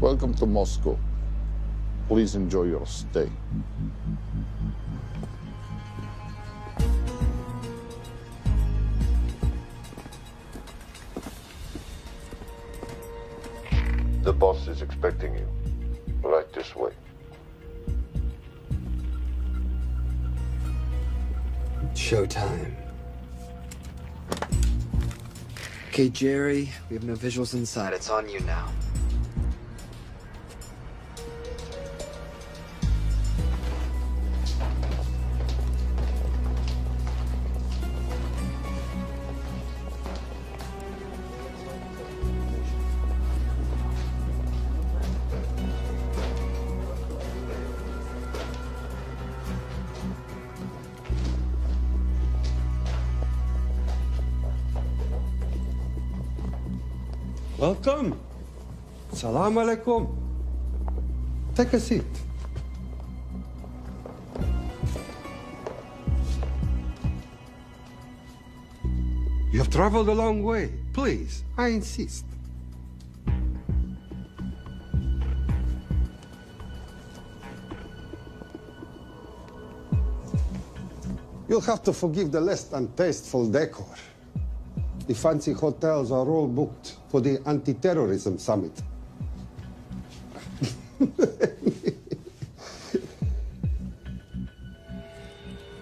Welcome to Moscow. Please enjoy your stay. The boss is expecting you. Right this way. Showtime. Okay, Jerry, we have no visuals inside. It's on you now. Welcome. Salam alaikum. Take a seat. You have traveled a long way. Please, I insist. You'll have to forgive the less than tasteful decor. The fancy hotels are all booked for the anti-terrorism summit.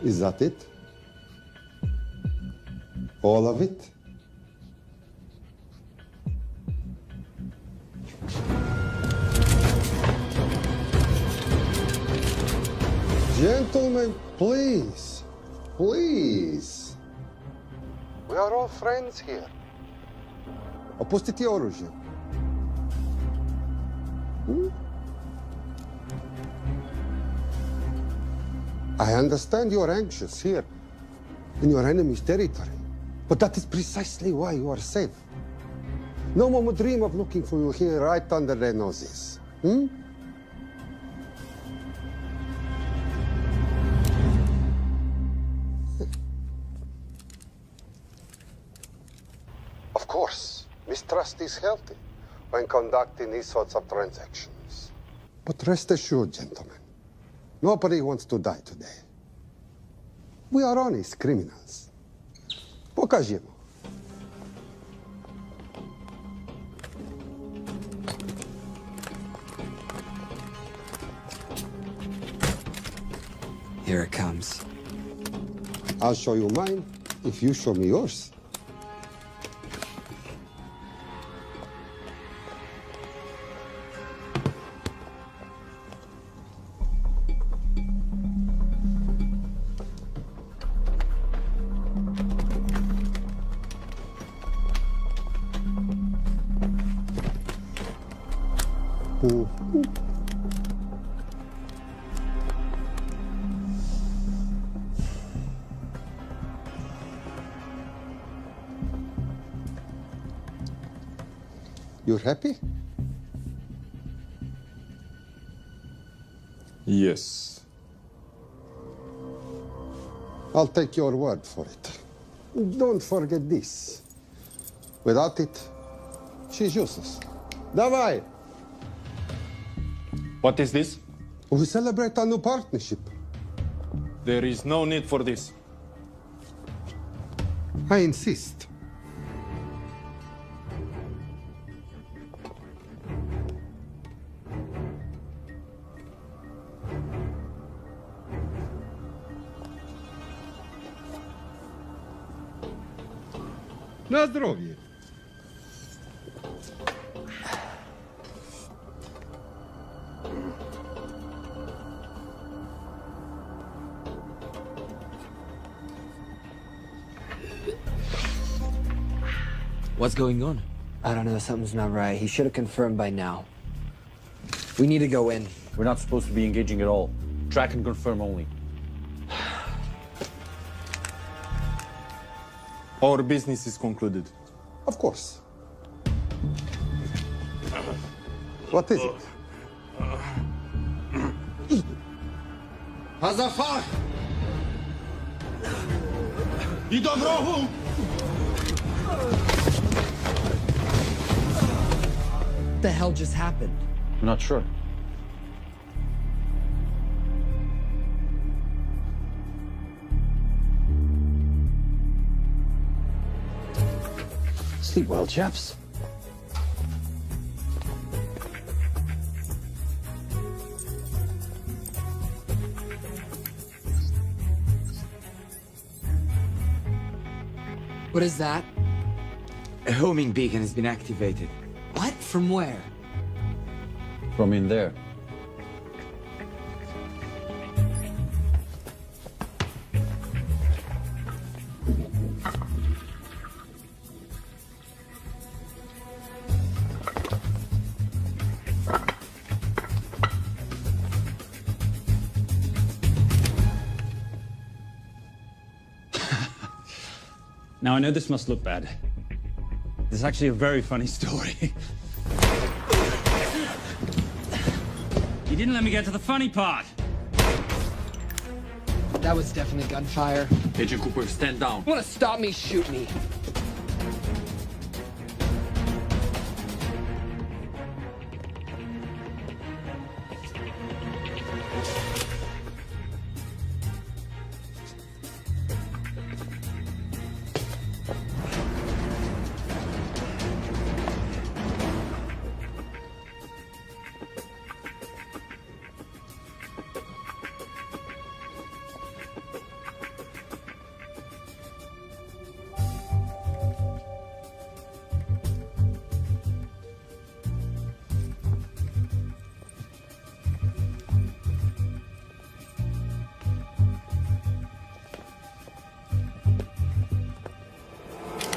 Is that it? All of it? Gentlemen, please, please. We are all friends here. Opustite oružje. I understand you're anxious here in your enemy's territory, but that is precisely why you are safe. No one would dream of looking for you here right under their noses. Of course, mistrust is healthy when conducting these sorts of transactions. But rest assured, gentlemen, nobody wants to die today. We are honest criminals. Покажемо. Here it comes. I'll show you mine if you show me yours. You're happy? Yes. I'll take your word for it. Don't forget this. Without it, she's useless. Давай! What is this? We celebrate our new partnership. There is no need for this. I insist. На здоровье. What's going on? I don't know, something's not right. He should have confirmed by now. We need to go in. We're not supposed to be engaging at all. Track and confirm only. Our business is concluded. Of course. What is it? Hazafar! I dorogu! What the hell just happened? I'm not sure. Sleep well, chaps. What is that? A homing beacon has been activated. What? From where? From in there. Now, I know this must look bad. This is actually a very funny story. You didn't let me get to the funny part. That was definitely gunfire. Agent Cooper, stand down. Want to stop me, shoot me.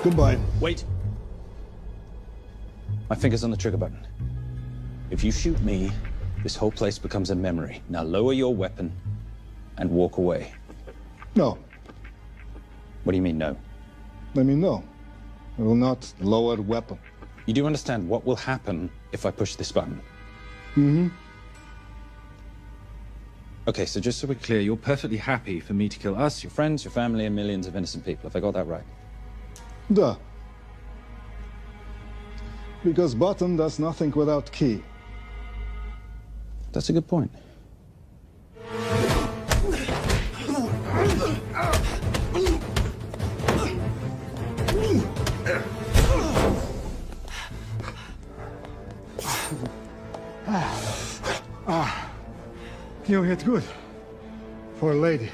Goodbye. Wait. My finger's on the trigger button. If you shoot me, this whole place becomes a memory. Now lower your weapon and walk away. No. What do you mean, no? I mean, no. I will not lower weapon. You do understand what will happen if I push this button? Mm-hmm. Okay, so just so we're clear, you're perfectly happy for me to kill us, your friends, your family, and millions of innocent people. Have I got that right? Duh. Because button does nothing without key. That's a good point. You hit good. For a lady.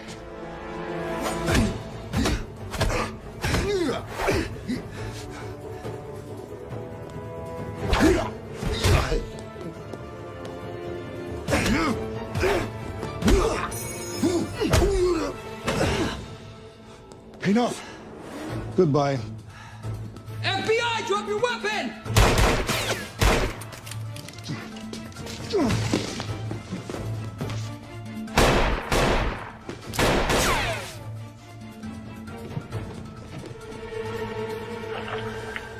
Enough. Goodbye. FBI, drop your weapon!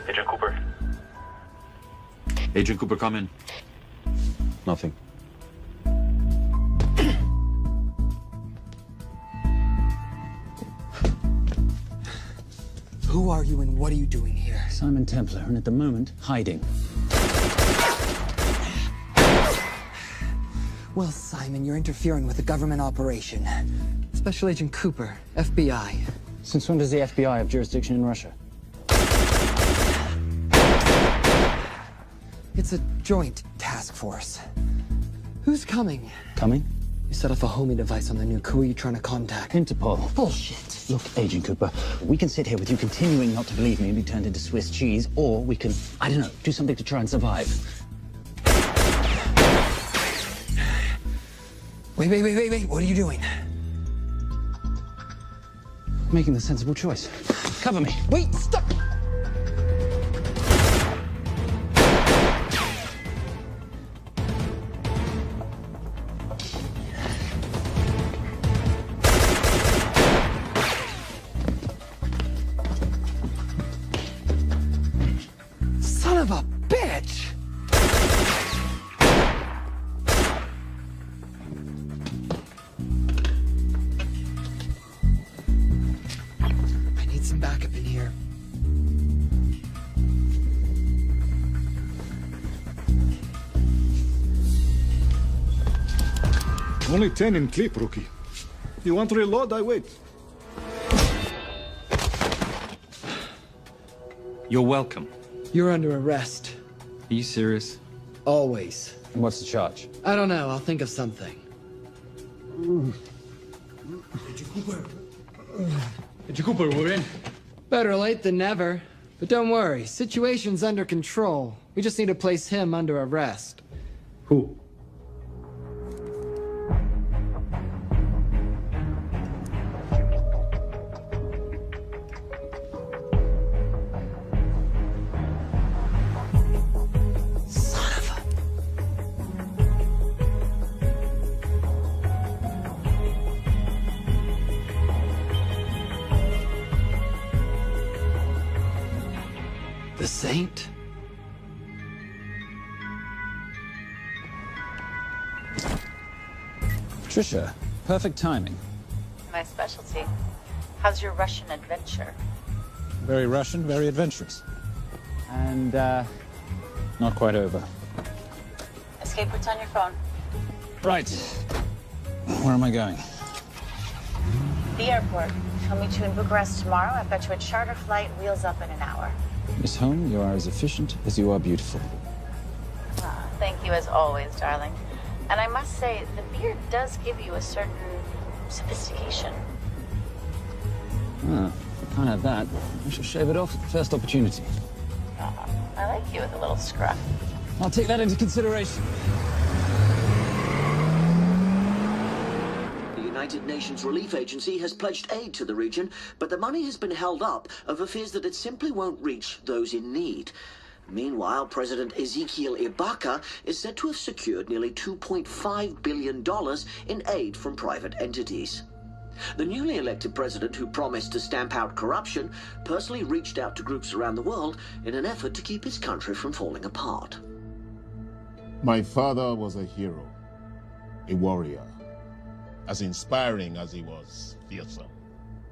Agent Cooper. Agent Cooper, come in. Nothing. Who are you and what are you doing here? Simon Templar, and at the moment, hiding. Well, Simon, you're interfering with a government operation. Special Agent Cooper, FBI. Since when does the FBI have jurisdiction in Russia? It's a joint task force. Who's coming? Coming? You set off a homing device on the nuke. Who are you trying to contact? Interpol. Bullshit. Look, Agent Cooper, we can sit here with you continuing not to believe me and be turned into Swiss cheese, or we can, I don't know, do something to try and survive. Wait. What are you doing? Making the sensible choice. Cover me. Wait, stop! Son of a bitch! I need some backup in here. Only 10 in clip, rookie. You want to reload? I wait. You're welcome. You're under arrest. Are you serious? Always. And what's the charge? I don't know. I'll think of something. Cooper, we're in. Better late than never. But don't worry. Situation's under control. We just need to place him under arrest. Who? The Saint? Trisha, perfect timing. My specialty. How's your Russian adventure? Very Russian, very adventurous. And, not quite over. Escape routes on your phone. Right. Where am I going? The airport. I'll meet you in Bucharest tomorrow. I've got you a charter flight, wheels up in an hour. Miss Holm, you are as efficient as you are beautiful. Thank you as always, darling. And I must say, the beard does give you a certain sophistication. Ah, if I can't have that, I shall shave it off at the first opportunity. I like you with a little scruff. I'll take that into consideration. The United Nations Relief Agency has pledged aid to the region, but the money has been held up over fears that it simply won't reach those in need. Meanwhile, President Ezekiel Ibaka is said to have secured nearly $2.5 billion in aid from private entities. The newly elected president, who promised to stamp out corruption, personally reached out to groups around the world in an effort to keep his country from falling apart. My father was a hero, a warrior, as inspiring as he was fearsome.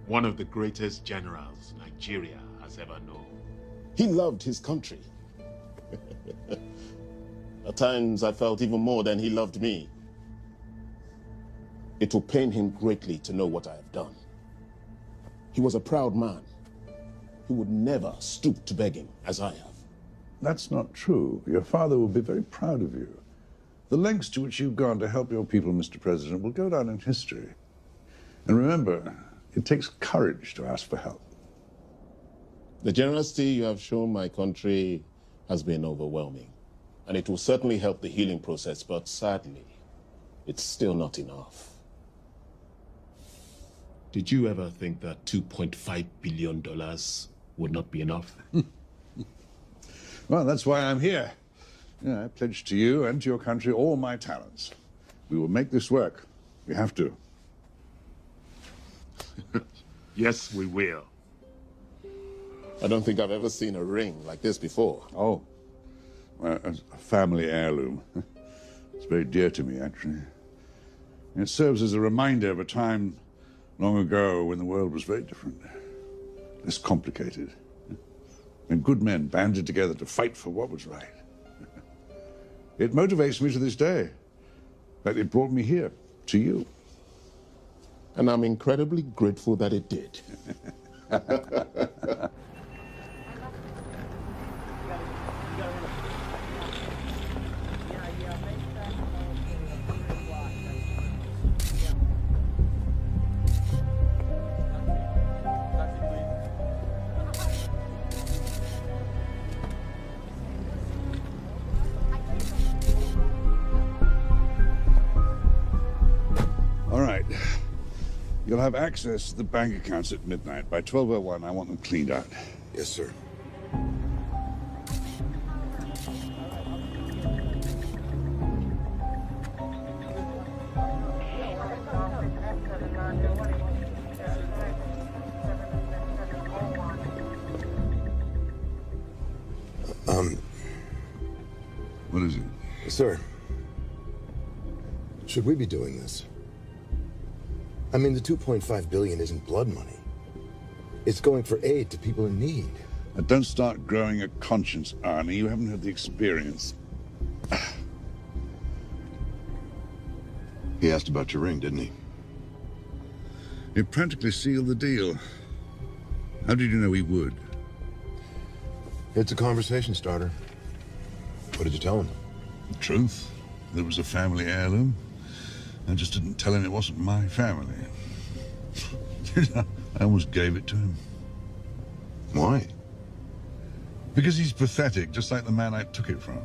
One of the greatest generals Nigeria has ever known. He loved his country. At times I felt even more than he loved me. It will pain him greatly to know what I have done. He was a proud man. He would never stoop to begging as I have. That's not true. Your father will be very proud of you. The lengths to which you've gone to help your people, Mr. President, will go down in history. And remember, it takes courage to ask for help. The generosity you have shown my country has been overwhelming. And it will certainly help the healing process, but sadly, it's still not enough. Did you ever think that $2.5 billion would not be enough? Well, that's why I'm here. I pledge to you and to your country all my talents. We will make this work. We have to. Yes, we will. I don't think I've ever seen a ring like this before. Oh, well, a family heirloom. It's very dear to me, actually. It serves as a reminder of a time long ago when the world was very different, less complicated, when good men banded together to fight for what was right. It motivates me to this day. In fact, it brought me here, to you. And I'm incredibly grateful that it did. All right. You'll have access to the bank accounts at midnight. By 12:01, I want them cleaned out. Yes, sir. What is it? Sir, should we be doing this? I mean, the $2.5 billion isn't blood money. It's going for aid to people in need. Now, don't start growing a conscience, Arnie. You haven't had the experience. He asked about your ring, didn't he? It practically sealed the deal. How did you know he would? It's a conversation starter. What did you tell him? The truth. That it was a family heirloom. I just didn't tell him it wasn't my family. I almost gave it to him. Why? Because he's pathetic, just like the man I took it from.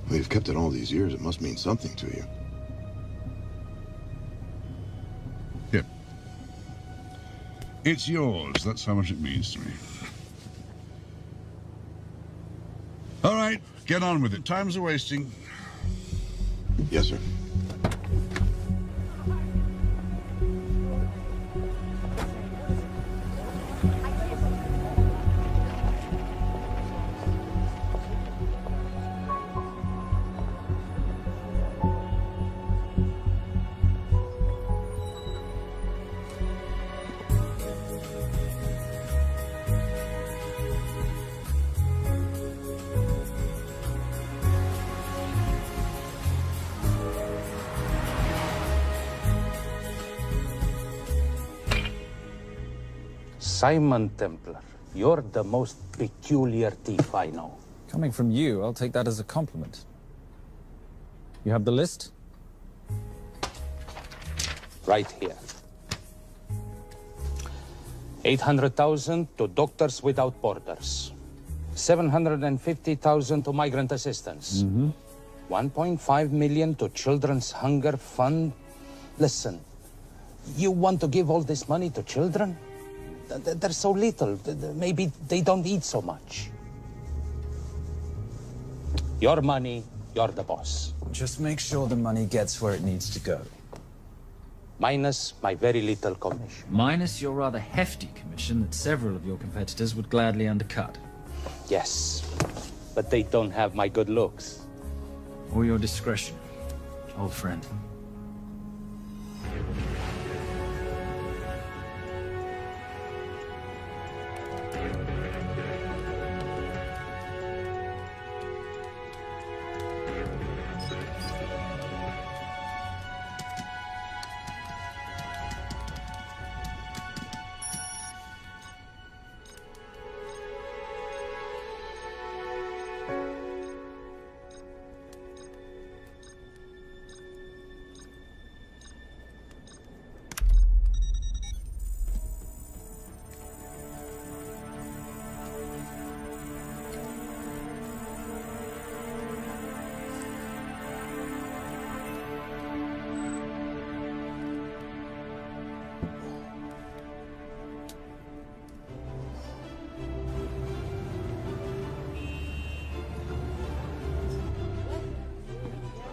Well, you've kept it all these years. It must mean something to you. Yep. It's yours. That's how much it means to me. All right, get on with it. Time's a wasting. Yes, sir. Simon Templar, you're the most peculiar thief I know. Coming from you, I'll take that as a compliment. You have the list? Right here. 800,000 to Doctors Without Borders. 750,000 to migrant assistance. 1.5 million to Children's Hunger Fund. Listen, you want to give all this money to children? They're so little. Maybe they don't eat so much. Your money, you're the boss. Just make sure the money gets where it needs to go. Minus my very little commission. Minus your rather hefty commission that several of your competitors would gladly undercut. Yes, but they don't have my good looks. Or your discretion, old friend.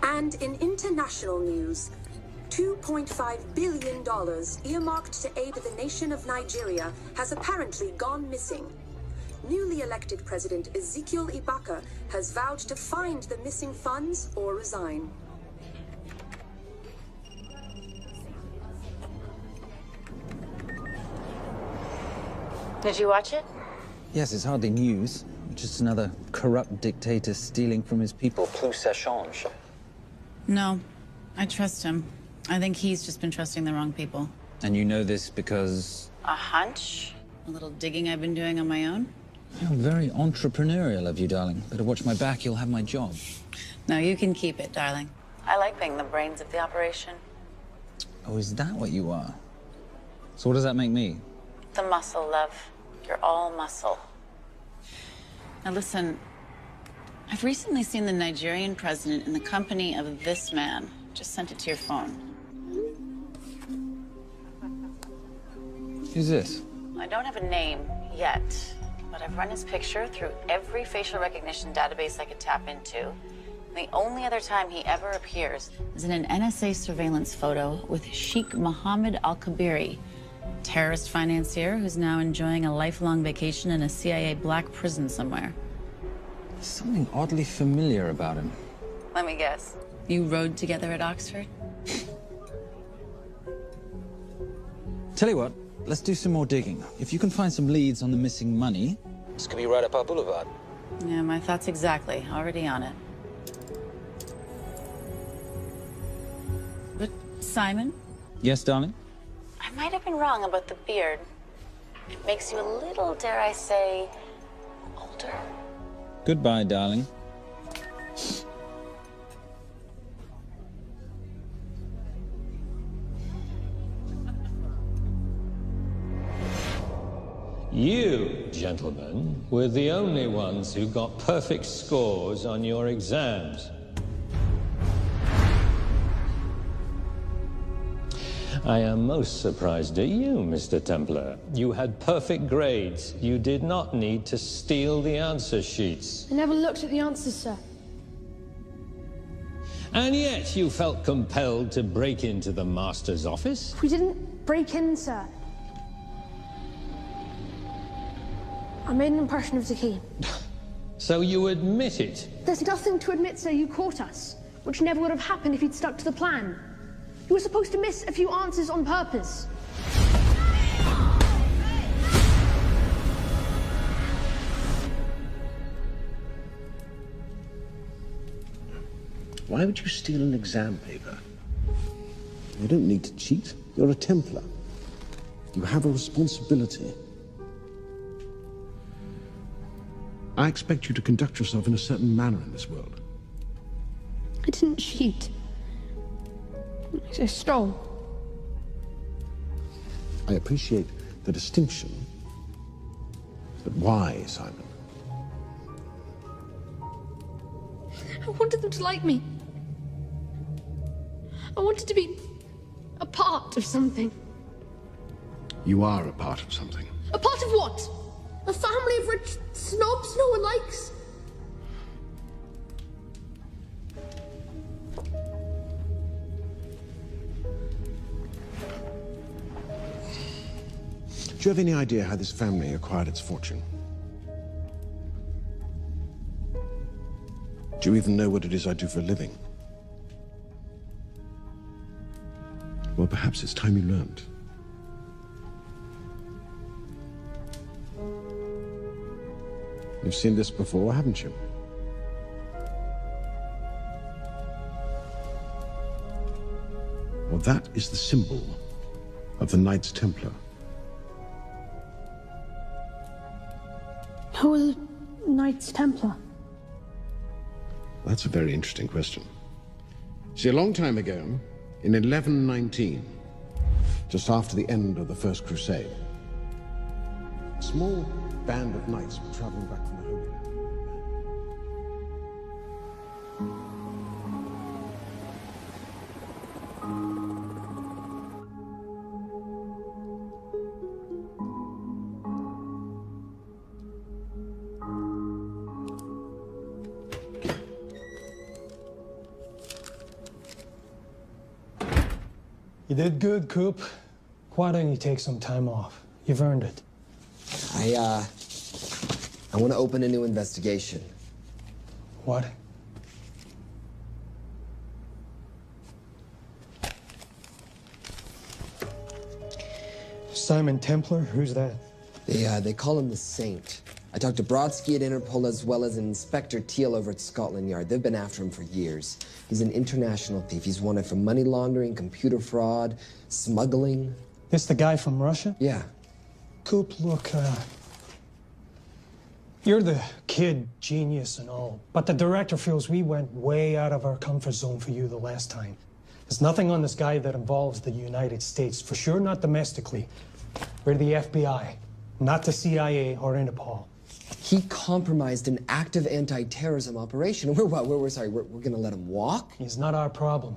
And in international news, $2.5 billion earmarked to aid the nation of Nigeria has apparently gone missing. Newly elected President Ezekiel Ibaka has vowed to find the missing funds or resign. Did you watch it? Yes, it's hardly news. Just another corrupt dictator stealing from his people. Plus ça change. No, I trust him. I think he's just been trusting the wrong people. And you know this because... A hunch? A little digging I've been doing on my own? You're very entrepreneurial of you, darling. Better watch my back, you'll have my job. No, you can keep it, darling. I like being the brains of the operation. Oh, is that what you are? So what does that make me? The muscle, love. You're all muscle. Now listen, I've recently seen the Nigerian president in the company of this man. Just sent it to your phone. Who's this? I don't have a name yet, but I've run his picture through every facial recognition database I could tap into. The only other time he ever appears is in an NSA surveillance photo with Sheikh Mohammed Al-Kabiri, terrorist financier who's now enjoying a lifelong vacation in a CIA black prison somewhere. There's something oddly familiar about him. Let me guess. You rode together at Oxford? Tell you what, let's do some more digging. If you can find some leads on the missing money, this could be right up our boulevard. Yeah, my thoughts exactly. Already on it. Simon? Yes, darling? I might have been wrong about the beard. It makes you a little, dare I say, older. Goodbye, darling. You, gentlemen, were the only ones who got perfect scores on your exams. I am most surprised at you, Mr. Templar. You had perfect grades. You did not need to steal the answer sheets. I never looked at the answers, sir. And yet you felt compelled to break into the master's office? We didn't break in, sir. I made an impression of the key. So you admit it? There's nothing to admit, sir. You caught us, which never would have happened if you'd stuck to the plan. You were supposed to miss a few answers on purpose. Why would you steal an exam paper? You don't need to cheat. You're a Templar. You have a responsibility. I expect you to conduct yourself in a certain manner in this world. I didn't cheat. I stole. I appreciate the distinction, but why, Simon? I wanted them to like me. I wanted to be a part of something. You are a part of something. A part of what? A family of rich snobs no one likes? Do you have any idea how this family acquired its fortune? Do you even know what it is I do for a living? Well, perhaps it's time you learned. You've seen this before, haven't you? Well, that is the symbol of the Knights Templar. Who are the Knights Templar? That's a very interesting question. See, a long time ago, in 1119, just after the end of the First Crusade, a small band of knights were traveling back from the Holy Land. You did good, Coop. Why don't you take some time off? You've earned it. I want to open a new investigation. What? Simon Templar? Who's that? They call him the Saint. I talked to Brodsky at Interpol as well as Inspector Teal over at Scotland Yard. They've been after him for years. He's an international thief. He's wanted for money laundering, computer fraud, smuggling. This the guy from Russia? Yeah. Coop, look, you're the kid genius and all, but the director feels we went way out of our comfort zone for you the last time. There's nothing on this guy that involves the United States, for sure not domestically. We're the FBI, not the CIA or Interpol. He compromised an active anti-terrorism operation. We're gonna let him walk? He's not our problem.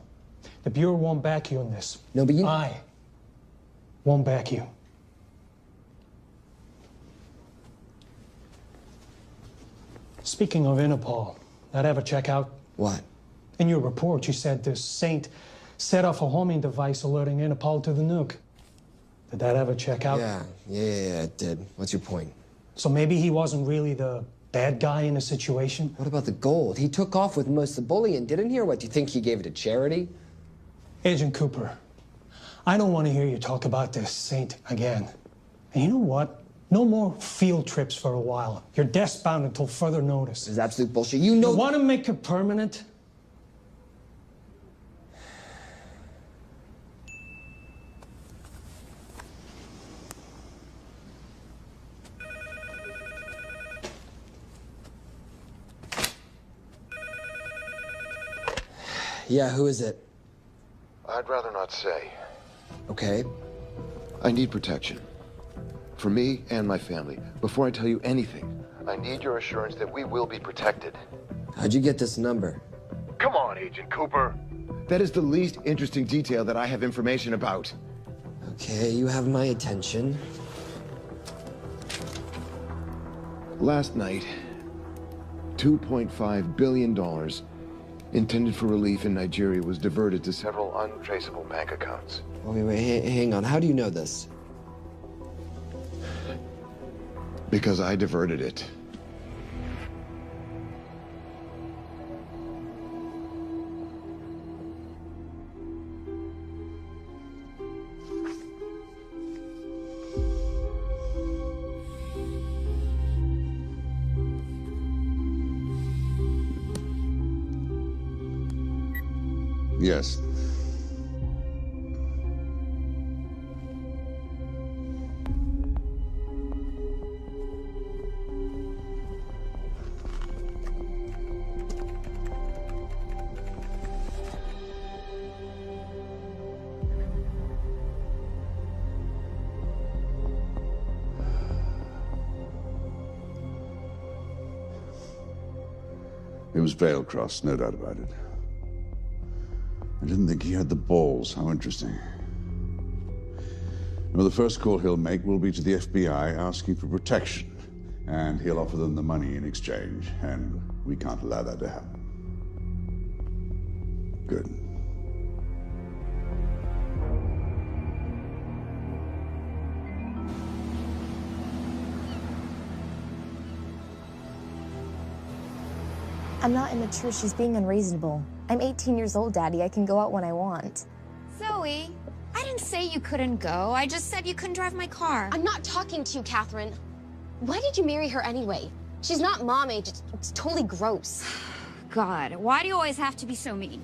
The Bureau won't back you on this. No, but I won't back you. Speaking of Interpol, that ever check out? What? In your report, you said this Saint set off a homing device alerting Interpol to the nuke. Did that ever check out? Yeah, it did. What's your point? So maybe he wasn't really the bad guy in the situation? What about the gold? He took off with most of the bullion, didn't he? Or what, do you think he gave it to charity? Agent Cooper, I don't want to hear you talk about this Saint again. And you know what? No more field trips for a while. You're desk-bound until further notice. This is absolute bullshit. You know... You want to make it permanent? Yeah, who is it? I'd rather not say. Okay. I need protection. For me and my family. Before I tell you anything, I need your assurance that we will be protected. How'd you get this number? Come on, Agent Cooper. That is the least interesting detail that I have information about. Okay, you have my attention. Last night, $2.5 billion intended for relief in Nigeria was diverted to several untraceable bank accounts. Wait, hang on. How do you know this? Because I diverted it. Yes. It was Veilcross, no doubt about it. I didn't think he had the balls. How interesting. Well, the first call he'll make will be to the FBI asking for protection. And he'll offer them the money in exchange. And we can't allow that to happen. Good. I'm not immature. She's being unreasonable. I'm 18 years old, Daddy. I can go out when I want. Zoe, I didn't say you couldn't go. I just said you couldn't drive my car. I'm not talking to you, Catherine. Why did you marry her anyway? She's not mom age. It's totally gross. God, why do you always have to be so mean?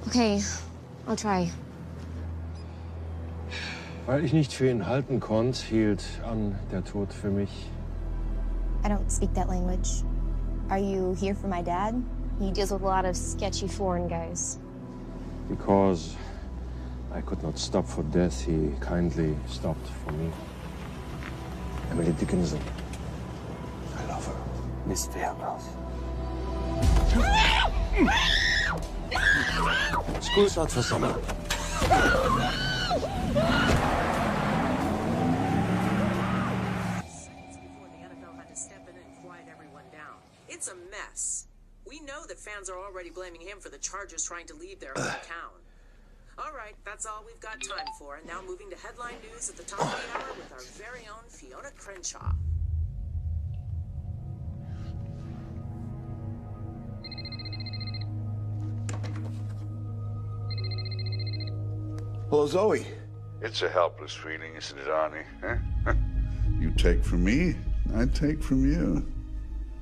Okay, I'll try. Weil ich nicht für ihn halten konnte, hielt an der Tod für mich. I don't speak that language. Are you here for my dad? He deals with a lot of sketchy foreign guys. Because I could not stop for death, he kindly stopped for me. Emily Dickinson. I love her. Miss Veilcross. School's out for summer. It's a mess. We know that fans are already blaming him for the Chargers trying to leave their hometown. All right, that's all we've got time for. And now moving to headline news at the top of the hour with our very own Fiona Crenshaw. Hello, Zoe. It's a helpless feeling, isn't it, Arnie? Huh? You take from me, I take from you.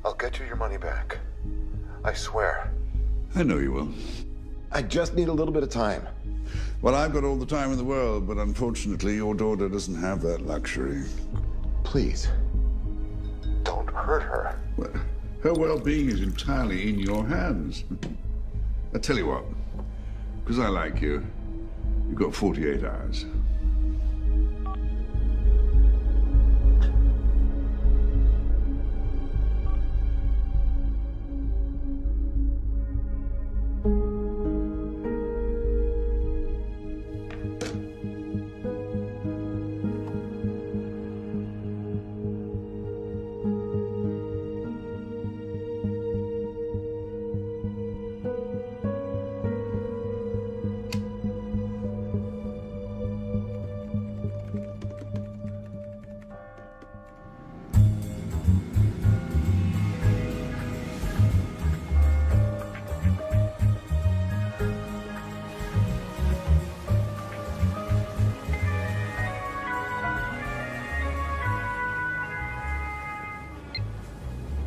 I'll get you your money back. I swear. I know you will. I just need a little bit of time. Well, I've got all the time in the world, but unfortunately, your daughter doesn't have that luxury. Please, don't hurt her. Well, her well-being is entirely in your hands. I tell you what, because I like you, you've got 48 hours.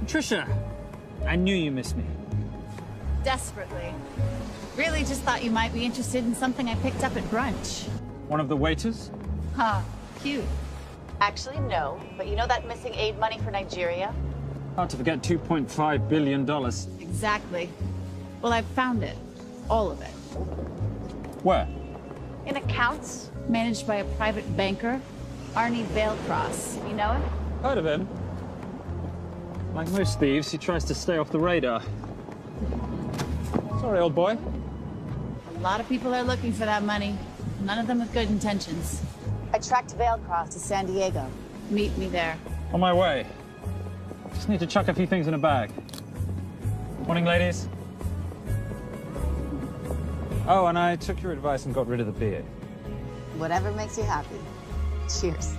Trisha, I knew you missed me. Desperately. Really just thought you might be interested in something I picked up at brunch. One of the waiters? Huh, cute. Actually, no. But you know that missing aid money for Nigeria? Hard to forget $2.5 billion. Exactly. Well, I've found it. All of it. Where? In accounts managed by a private banker, Arnie Vailcross. You know him? Heard of him. Like most thieves, he tries to stay off the radar. Sorry, old boy. A lot of people are looking for that money. None of them with good intentions. I tracked Vailcross to San Diego. Meet me there. On my way. Just need to chuck a few things in a bag. Morning, ladies. Oh, and I took your advice and got rid of the beard. Whatever makes you happy. Cheers.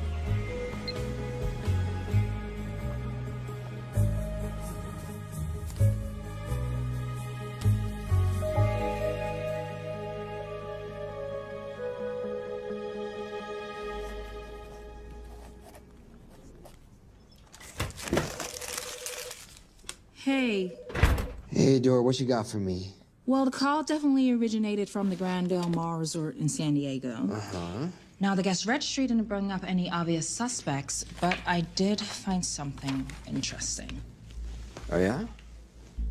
Hey. Hey, Dora, what you got for me? Well, the call definitely originated from the Grand Del Mar Resort in San Diego. Uh-huh. Now, the guest registry didn't bring up any obvious suspects, but I did find something interesting. Oh, yeah?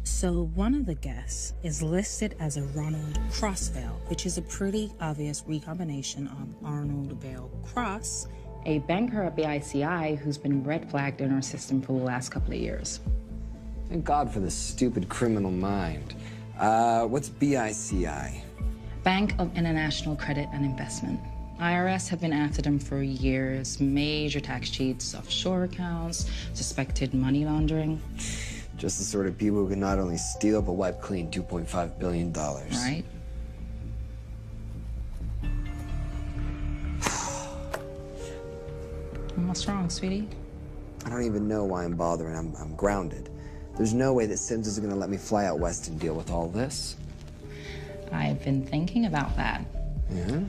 So one of the guests is listed as a Ronald Crossvale, which is a pretty obvious recombination of Arnold Vale Cross, a banker at BICI who's been red flagged in our system for the last couple of years. Thank God for the stupid criminal mind. What's BICI? Bank of International Credit and Investment. IRS have been after them for years. Major tax cheats, offshore accounts, suspected money laundering. Just the sort of people who can not only steal but wipe clean $2.5 billion. Right? What's wrong, sweetie? I don't even know why I'm bothering. I'm grounded. There's no way that Sims is gonna let me fly out west and deal with all this. I've been thinking about that. Yeah?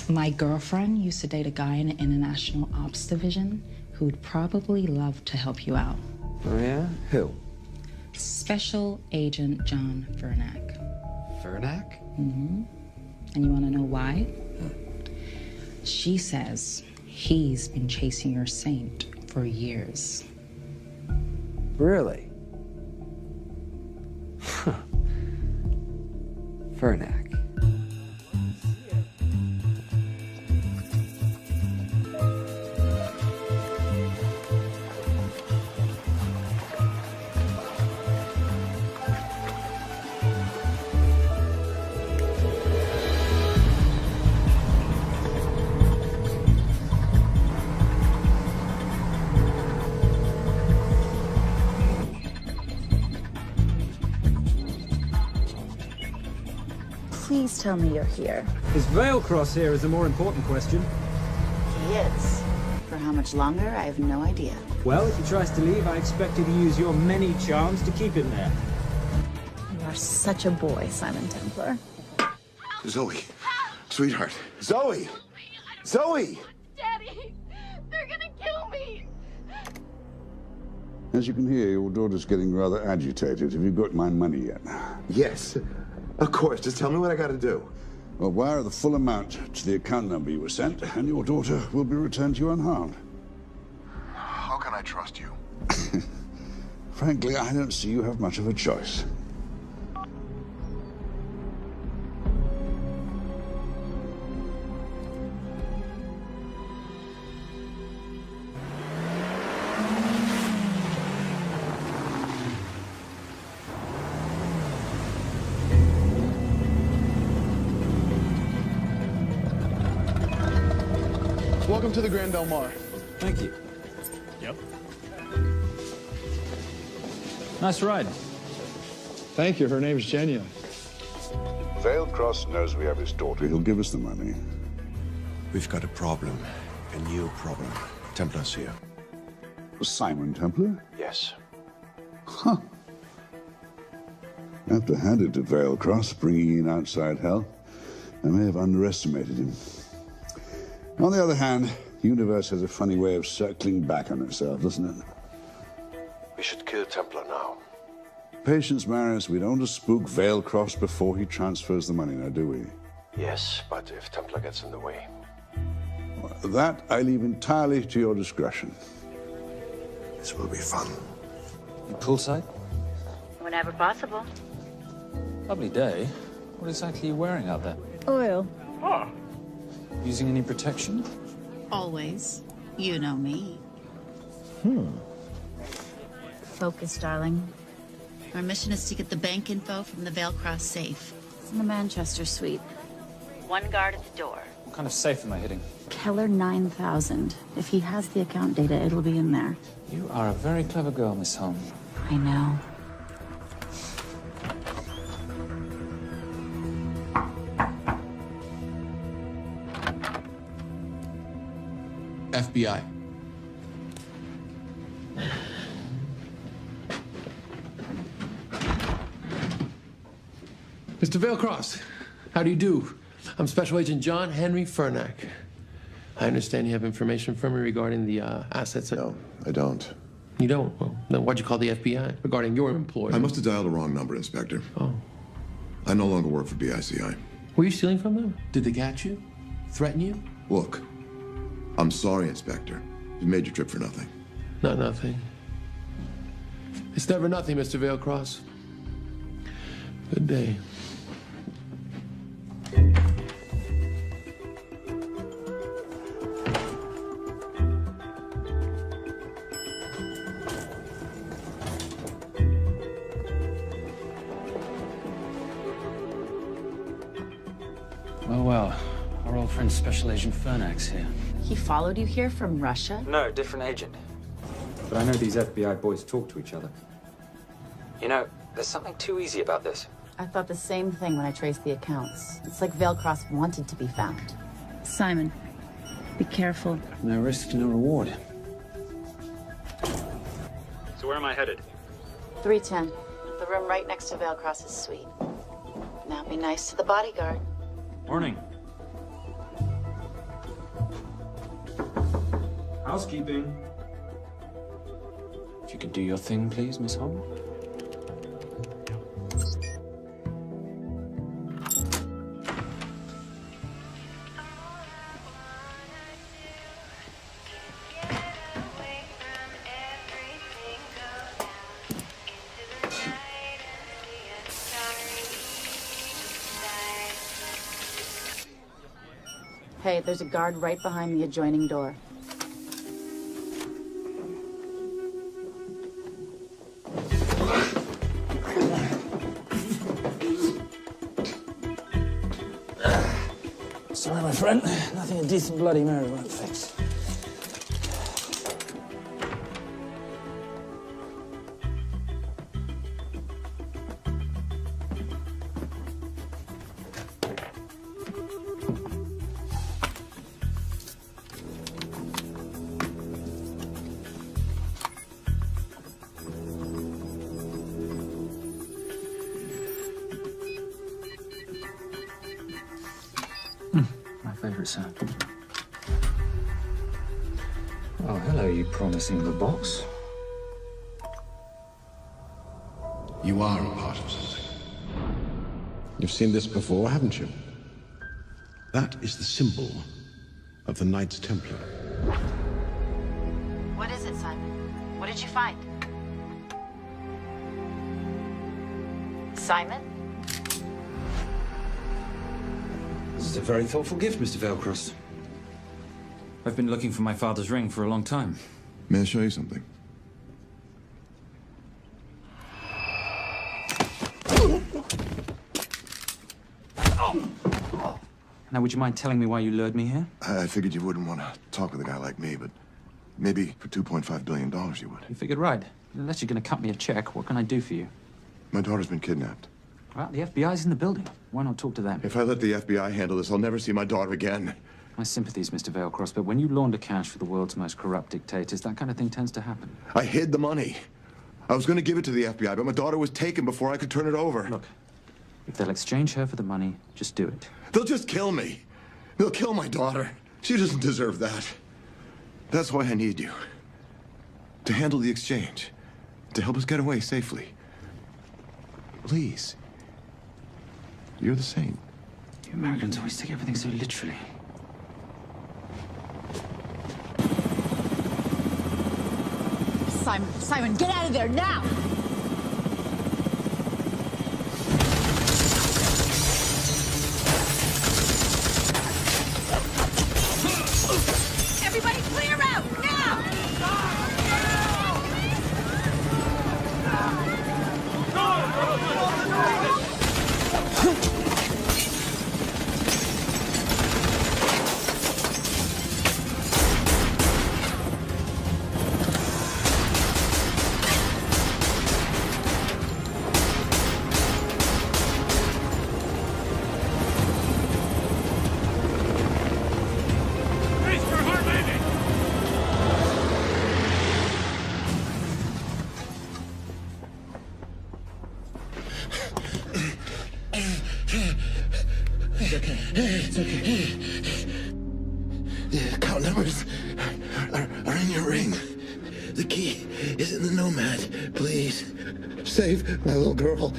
My girlfriend used to date a guy in the International Ops Division who'd probably love to help you out. Oh, yeah? Who? Special Agent John Vernack. Vernack? Mm-hmm. And you want to know why? She says he's been chasing your saint for years. Really? Huh. Vernack. Please tell me you're here. Is Vailcross here is a more important question. He is. For how much longer, I have no idea. Well, if he tries to leave, I expect you to use your many charms to keep him there. You are such a boy, Simon Templar. Zoe. Sweetheart. Zoe! Zoe! Daddy, they're gonna kill me. As you can hear, your daughter's getting rather agitated. Have you got my money yet? Yes. Of course. Just tell me what I gotta do. Well, wire the full amount to the account number you were sent, and your daughter will be returned to you unharmed. How can I trust you? Frankly, I don't see you have much of a choice. Welcome to the Grand Del Mar. Thank you. Yep. Nice ride. Thank you. Her name's Genya. Vailcross knows we have his daughter. He'll give us the money. We've got a problem. A new problem. Templar's here. Simon Templar? Yes. Huh. I have to hand it to Vailcross, bringing in outside help. I may have underestimated him. On the other hand, the universe has a funny way of circling back on itself, doesn't it? We should kill Templar now. Patience, Maris. We don't want to spook Vailcross before he transfers the money, now, do we? Yes, but if Templar gets in the way. That I leave entirely to your discretion. This will be fun. You poolside? Whenever possible. Lovely day. What exactly are you wearing out there? Oil. Using any protection? Always. You know me. Hmm. Focus, darling. Our mission is to get the bank info from the Veilcross safe. It's in the Manchester suite. One guard at the door. What kind of safe am I hitting? Keller 9000. If he has the account data, it'll be in there. You are a very clever girl, Miss Holm. I know. FBI. Mr. Veilcross, how do you do? I'm Special Agent John Henry Fernack. I understand you have information from me regarding the assets. No, I don't. You don't? Well, then why'd you call the FBI regarding your employer? I must have dialed the wrong number, Inspector. Oh. I no longer work for BICI. Were you stealing from them? Did they catch you? Threaten you? Look, I'm sorry, Inspector. You made your trip for nothing. Not nothing. It's never nothing, Mr. Veilcross. Good day. Well, our old friend Special Agent Fernack's here. He followed you here from Russia? No, different agent. But I know these FBI boys talk to each other. You know, there's something too easy about this. I thought the same thing when I traced the accounts. It's like Veilcross wanted to be found. Simon, be careful. No risk, no reward. So where am I headed? 310. The room right next to Veilcross's suite. Now be nice to the bodyguard. Morning. Housekeeping. If you could do your thing, please, Miss Holm. Hey, there's a guard right behind the adjoining door. Sorry, my friend. Nothing a decent Bloody Mary won't fix. Favorite sound. Oh, hello, you promising little box. You are a part of something. You've seen this before, haven't you? That is the symbol of the Knights Templar. What is it, Simon? What did you find? Simon? This is a very thoughtful gift, Mr. Veilcross. I've been looking for my father's ring for a long time. May I show you something? Now, would you mind telling me why you lured me here? I figured you wouldn't want to talk with a guy like me, but maybe for $2.5 billion you would. You figured right. Unless you're going to cut me a check, what can I do for you? My daughter's been kidnapped. Well, the FBI's in the building. Why not talk to them? If I let the FBI handle this, I'll never see my daughter again. My sympathies, Mr. Veilcross, but when you launder cash for the world's most corrupt dictators, that kind of thing tends to happen. I hid the money. I was going to give it to the FBI, but my daughter was taken before I could turn it over. Look, if they'll exchange her for the money, just do it. They'll just kill me. They'll kill my daughter. She doesn't deserve that. That's why I need you. To handle the exchange. To help us get away safely. Please. You're the saint. You Americans always take everything so literally. Simon. Simon, get out of there now! Everybody clear out, now! It's okay. The account numbers are in your ring. The key is in the Nomad. Please, save my little girl.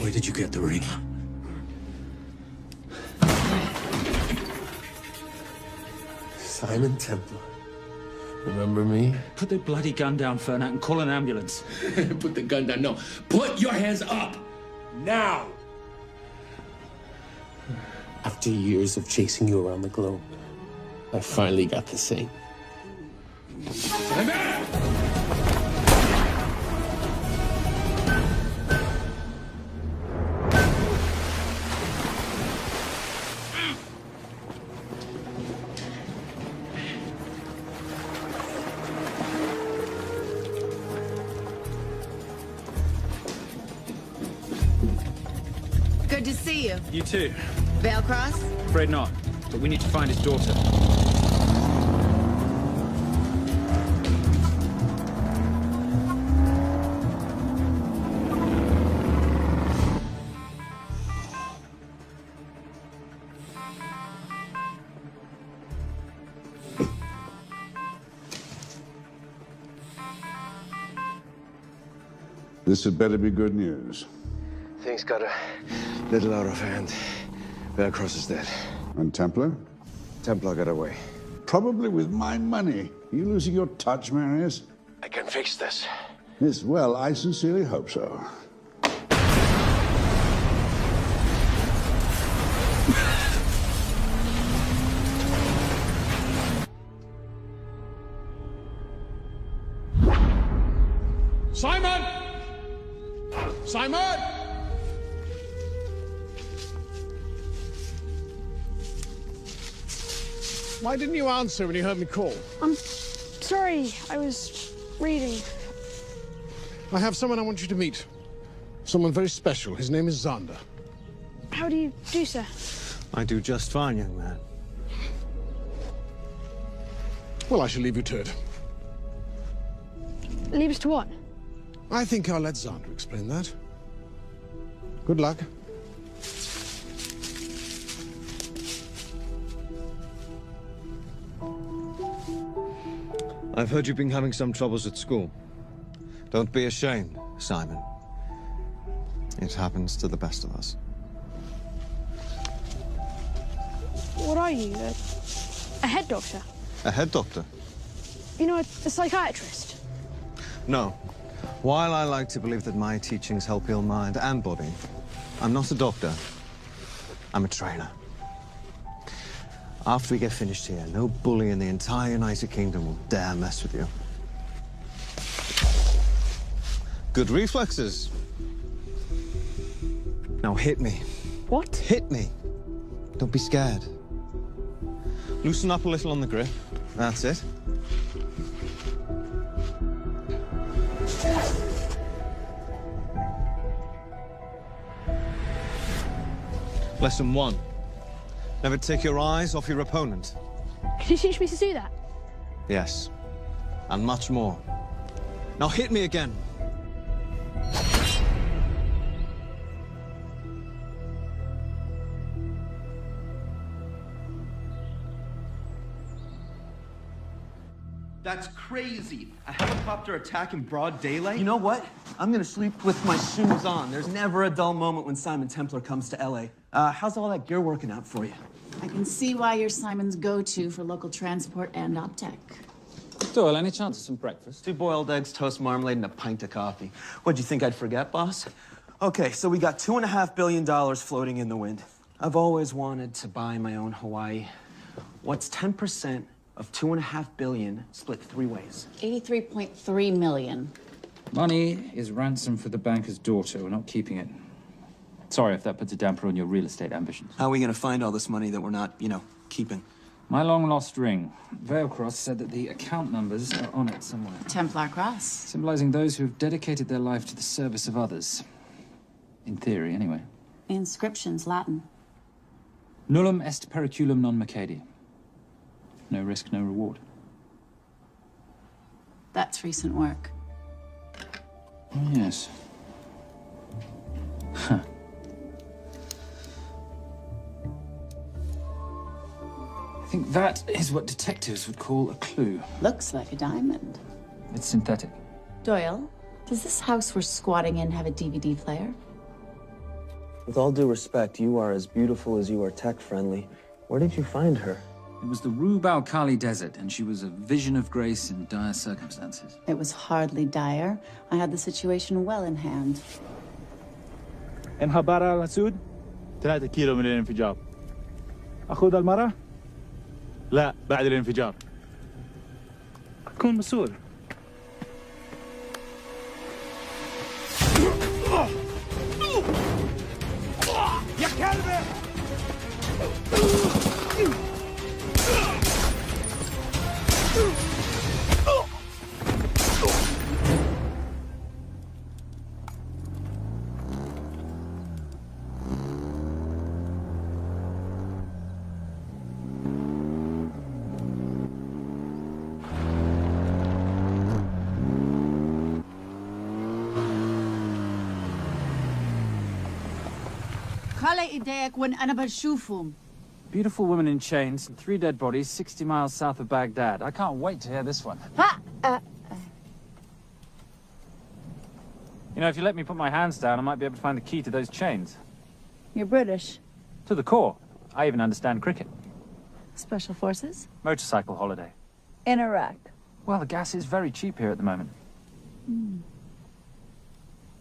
Where did you get the ring? Simon Templar. Remember me? Put the bloody gun down, Fernak, and call an ambulance. Put the gun down. No. Put your hands up! Now! After years of chasing you around the globe, I finally got the thing. Good to see you. You too. Vale Cross? Afraid not, but we need to find his daughter. This had better be good news. Things got a little out of hand. Vale Cross is dead. And Templar? Templar got away. Probably with my money. Are you losing your touch, Marius? I can fix this. Yes, well, I sincerely hope so. Simon! Simon! Why didn't you answer when you heard me call? I'm sorry, I was reading. I have someone I want you to meet. Someone very special. His name is Zander. How do you do, sir? I do just fine, young man. Well, I shall leave you to it. Leave us to what? I think I'll let Zander explain that. Good luck. I've heard you've been having some troubles at school. Don't be ashamed, Simon. It happens to the best of us. What are you? A head doctor? A head doctor? You know, a psychiatrist? No. While I like to believe that my teachings help heal mind and body, I'm not a doctor. I'm a trainer. After we get finished here, no bully in the entire United Kingdom will dare mess with you. Good reflexes. Now hit me. What? Hit me. Don't be scared. Loosen up a little on the grip. That's it. Lesson 1. Never take your eyes off your opponent. Can you teach me to do that? Yes. And much more. Now hit me again. That's crazy. A helicopter attack in broad daylight? You know what? I'm gonna sleep with my shoes on. There's never a dull moment when Simon Templar comes to LA. How's all that gear working out for you? I can see why you're Simon's go-to for local transport and OpTech. Doyle, any chance of some breakfast? 2 boiled eggs, toast, marmalade, and a pint of coffee. What'd you think I'd forget, boss? Okay, so we got $2.5 billion floating in the wind. I've always wanted to buy my own Hawaii. What's 10% of $2.5 billion split 3 ways? 83.3 million. Money is ransom for the banker's daughter. We're not keeping it. Sorry if that puts a damper on your real estate ambitions. How are we gonna find all this money that we're not, keeping? My long-lost ring. Veilcross said that the account numbers are on it somewhere. Templar Cross. Symbolizing those who have dedicated their life to the service of others. In theory, anyway. The inscription's Latin. Nullum est periculum non mercedi. No risk, no reward. That's recent work. Oh, yes. Huh. I think that is what detectives would call a clue. Looks like a diamond. It's synthetic. Doyle, does this house we're squatting in have a DVD player? With all due respect, you are as beautiful as you are tech-friendly. Where did you find her? It was the Rub al-Khali Desert, and she was a vision of grace in dire circumstances. It was hardly dire. I had the situation well in hand. انخبار على السود 3 كيلو من الانفجار. أخذ المرة؟ لا بعد الانفجار. كن مسؤول. يا كلبة! خلي ايديك وين انا بشوفهم. Beautiful woman in chains and 3 dead bodies 60 miles south of Baghdad. I can't wait to hear this one. You know, if you let me put my hands down, I might be able to find the key to those chains. You're British. To the core. I even understand cricket. Special Forces? Motorcycle holiday. In Iraq. Well, the gas is very cheap here at the moment.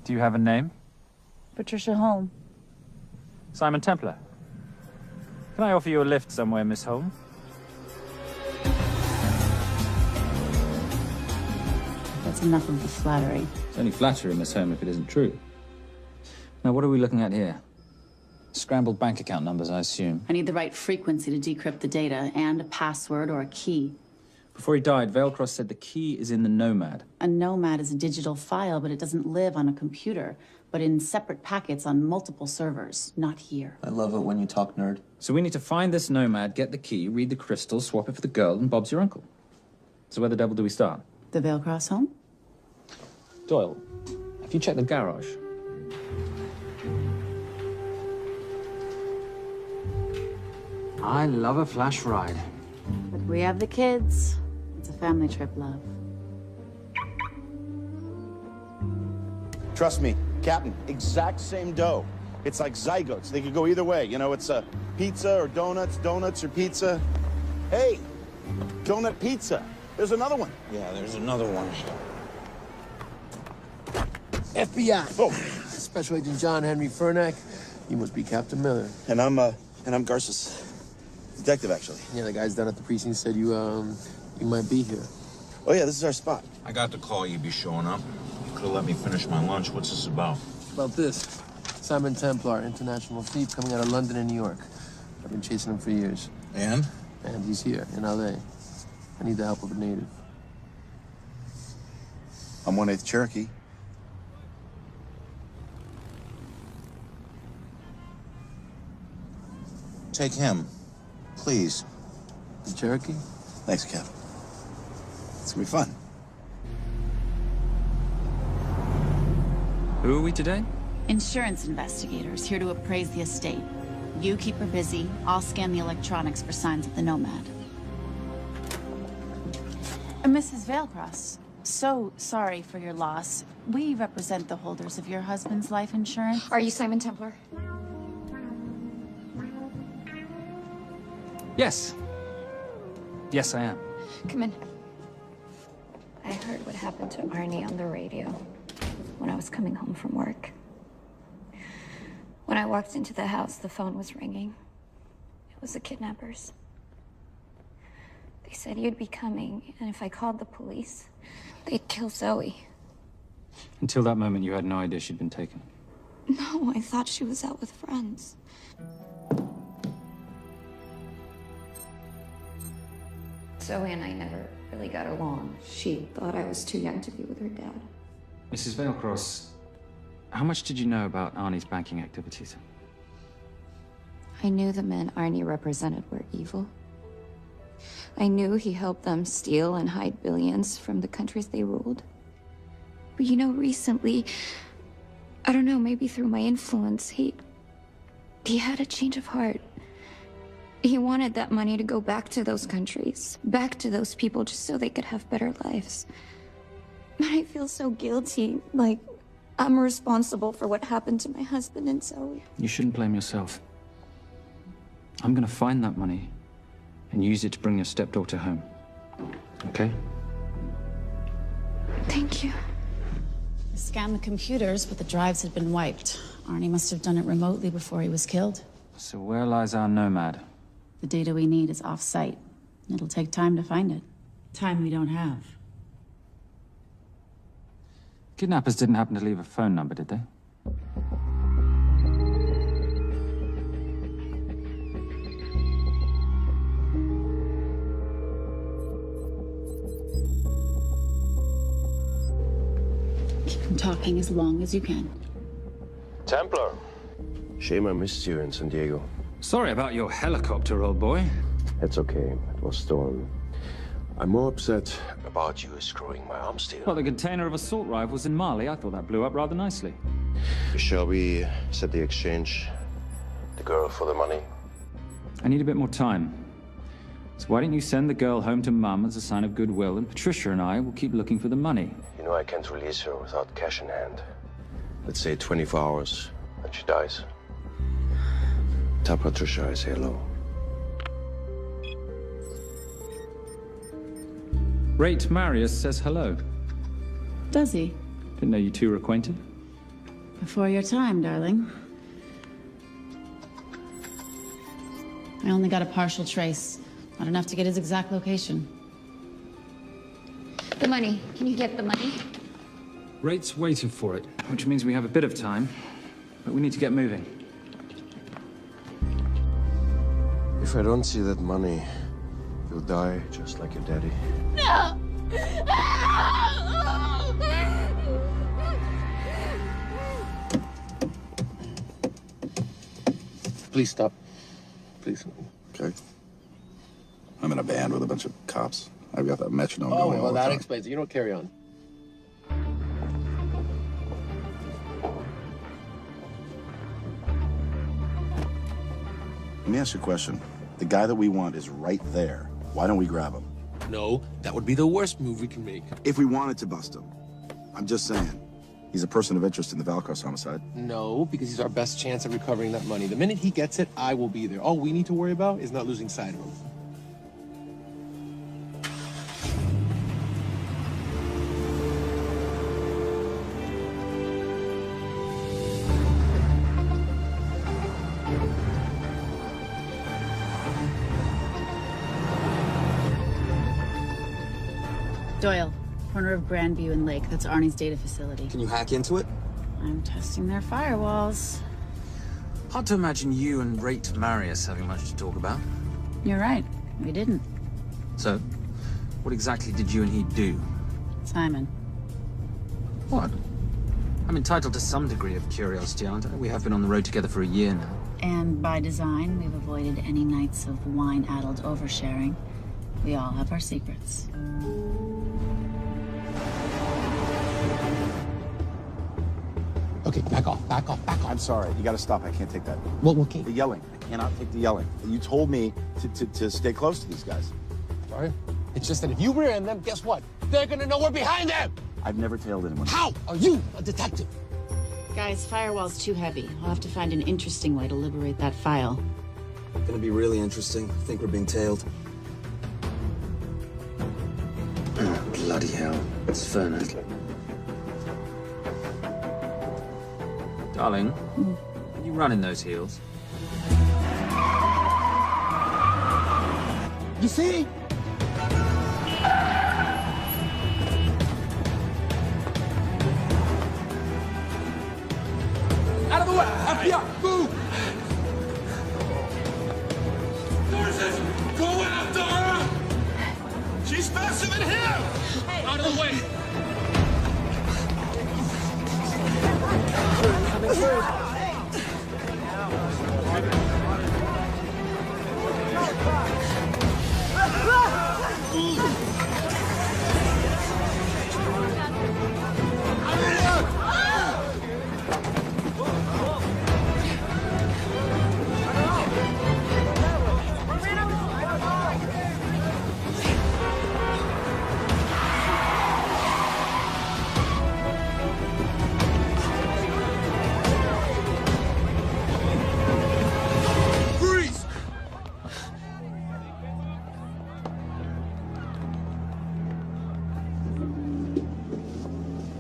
Do you have a name? Patricia Holm. Simon Templar. Can I offer you a lift somewhere, Miss Holm? That's enough of the flattery. It's only flattery, Miss Holm, if it isn't true. Now, what are we looking at here? Scrambled bank account numbers, I assume. I need the right frequency to decrypt the data and a password or a key. Before he died, Veilcross said the key is in the Nomad. A Nomad is a digital file, but it doesn't live on a computer, but in separate packets on multiple servers, not here. I love it when you talk nerd. So we need to find this Nomad, get the key, read the crystal, swap it for the girl, and Bob's your uncle. So where the devil do we start? The Veilcross home? Doyle, have you checked the garage? I love a flash ride. But we have the kids. It's a family trip, love. Trust me, Captain, exact same dough. It's like zygotes. They could go either way. You know, it's a pizza or donuts, donuts or pizza. Hey, donut pizza. There's another one. Yeah, there's another one. FBI. Oh. Special Agent John Henry Furnack. You must be Captain Miller. And I'm Garces. Detective, actually. Yeah, the guys down at the precinct said you might be here. Oh, yeah, this is our spot. I got the call you'd be showing up. You could have let me finish my lunch. What's this about? About this. Simon Templar, international thief coming out of London and New York. I've been chasing him for years. And? And he's here, in L.A. I need the help of a native. I'm 1/8 Cherokee. Take him, please. The Cherokee? Thanks, Cap. It's gonna be fun. Who are we today? Insurance investigators here to appraise the estate. You keep her busy. I'll scan the electronics for signs of the Nomad. Mrs. Veilcross, so sorry for your loss. We represent the holders of your husband's life insurance. Are you Simon Templar? Yes. Yes, I am. Come in. heard what happened to Arnie on the radio when I was coming home from work. When I walked into the house, the phone was ringing. It was the kidnappers. They said you'd be coming, and if I called the police, they'd kill Zoe. Until that moment, you had no idea she'd been taken. No, I thought she was out with friends. Zoe and I never really got along. She thought I was too young to be with her dad. Mrs. Veilcross, how much did you know about Arnie's banking activities? I knew the men Arnie represented were evil. I knew he helped them steal and hide billions from the countries they ruled. But you know, recently, I don't know, maybe through my influence, he had a change of heart. He wanted that money to go back to those countries, back to those people, just so they could have better lives. But I feel so guilty, like I'm responsible for what happened to my husband and Zoe. You shouldn't blame yourself. I'm gonna find that money and use it to bring your stepdaughter home. Okay? Thank you. I scanned the computers, but the drives had been wiped. Arnie must have done it remotely before he was killed. So where lies our nomad? The data we need is off-site. It'll take time to find it. Time we don't have. Kidnappers didn't happen to leave a phone number, did they? Keep them talking as long as you can. Templar. Shame I missed you in San Diego. Sorry about your helicopter, old boy. It's okay. It was storm. I'm more upset about you screwing my arms deal. Well, the container of assault rifles in Mali, I thought that blew up rather nicely. Shall we set the exchange? The girl for the money? I need a bit more time. So why don't you send the girl home to Mum as a sign of goodwill, and Patricia and I will keep looking for the money. You know I can't release her without cash in hand. Let's say 24 hours, and she dies. Tell Patricia I say hello. Rate Marius says hello. Does he? Didn't know you two were acquainted. Before your time, darling. I only got a partial trace. Not enough to get his exact location. The money. Can you get the money? Rate's waiting for it, which means we have a bit of time, but we need to get moving. If I don't see that money, you'll die just like your daddy. No! Please stop. Please. Okay. I'm in a band with a bunch of cops. I've got that metronome going all well, the that time. explains it. You don't carry on. Let me ask you a question. The guy that we want is right there. Why don't we grab him? No, that would be the worst move we can make. If we wanted to bust him. I'm just saying. He's a person of interest in the Veilcross homicide. No, because he's our best chance at recovering that money. The minute he gets it, I will be there. All we need to worry about is not losing sight of him. Doyle, corner of Grandview and Lake. That's Arnie's data facility. Can you hack into it? I'm testing their firewalls. Hard to imagine you and Rate Marius having much to talk about. You're right. We didn't. So, what exactly did you and he do? Simon. What? I'm entitled to some degree of curiosity, aren't I? We have been on the road together for a year now. And by design, we've avoided any nights of wine-addled oversharing. We all have our secrets. Okay, back off, back off, back off. I'm sorry. You gotta stop. I can't take that. Well, okay. The yelling. I cannot take the yelling. You told me to stay close to these guys. Sorry? It's just that if you rear end them, guess what? They're gonna know we're behind them! I've never tailed anyone. How are you a detective? Guys, firewall's too heavy. I'll have to find an interesting way to liberate that file. Gonna be really interesting. I think we're being tailed. Bloody hell. It's Fernet. Darling, can you run in those heels? You see? Out of the way! FBI! Move! Forces! Go after her! She's faster than him! Hey. Out of the way! Coming through.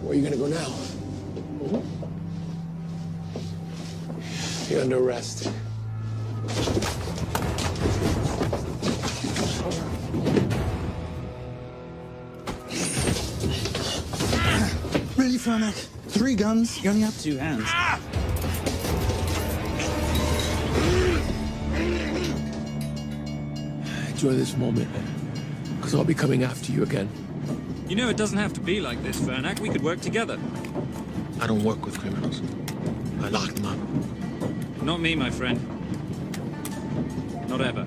Where are you gonna go now? You're under arrest. Really, Fernac? 3 guns? You only have 2 hands. Enjoy this moment, because I'll be coming after you again. You know it doesn't have to be like this, Fernac. We could work together. I don't work with criminals. I lock them up. Not me, my friend. Not ever.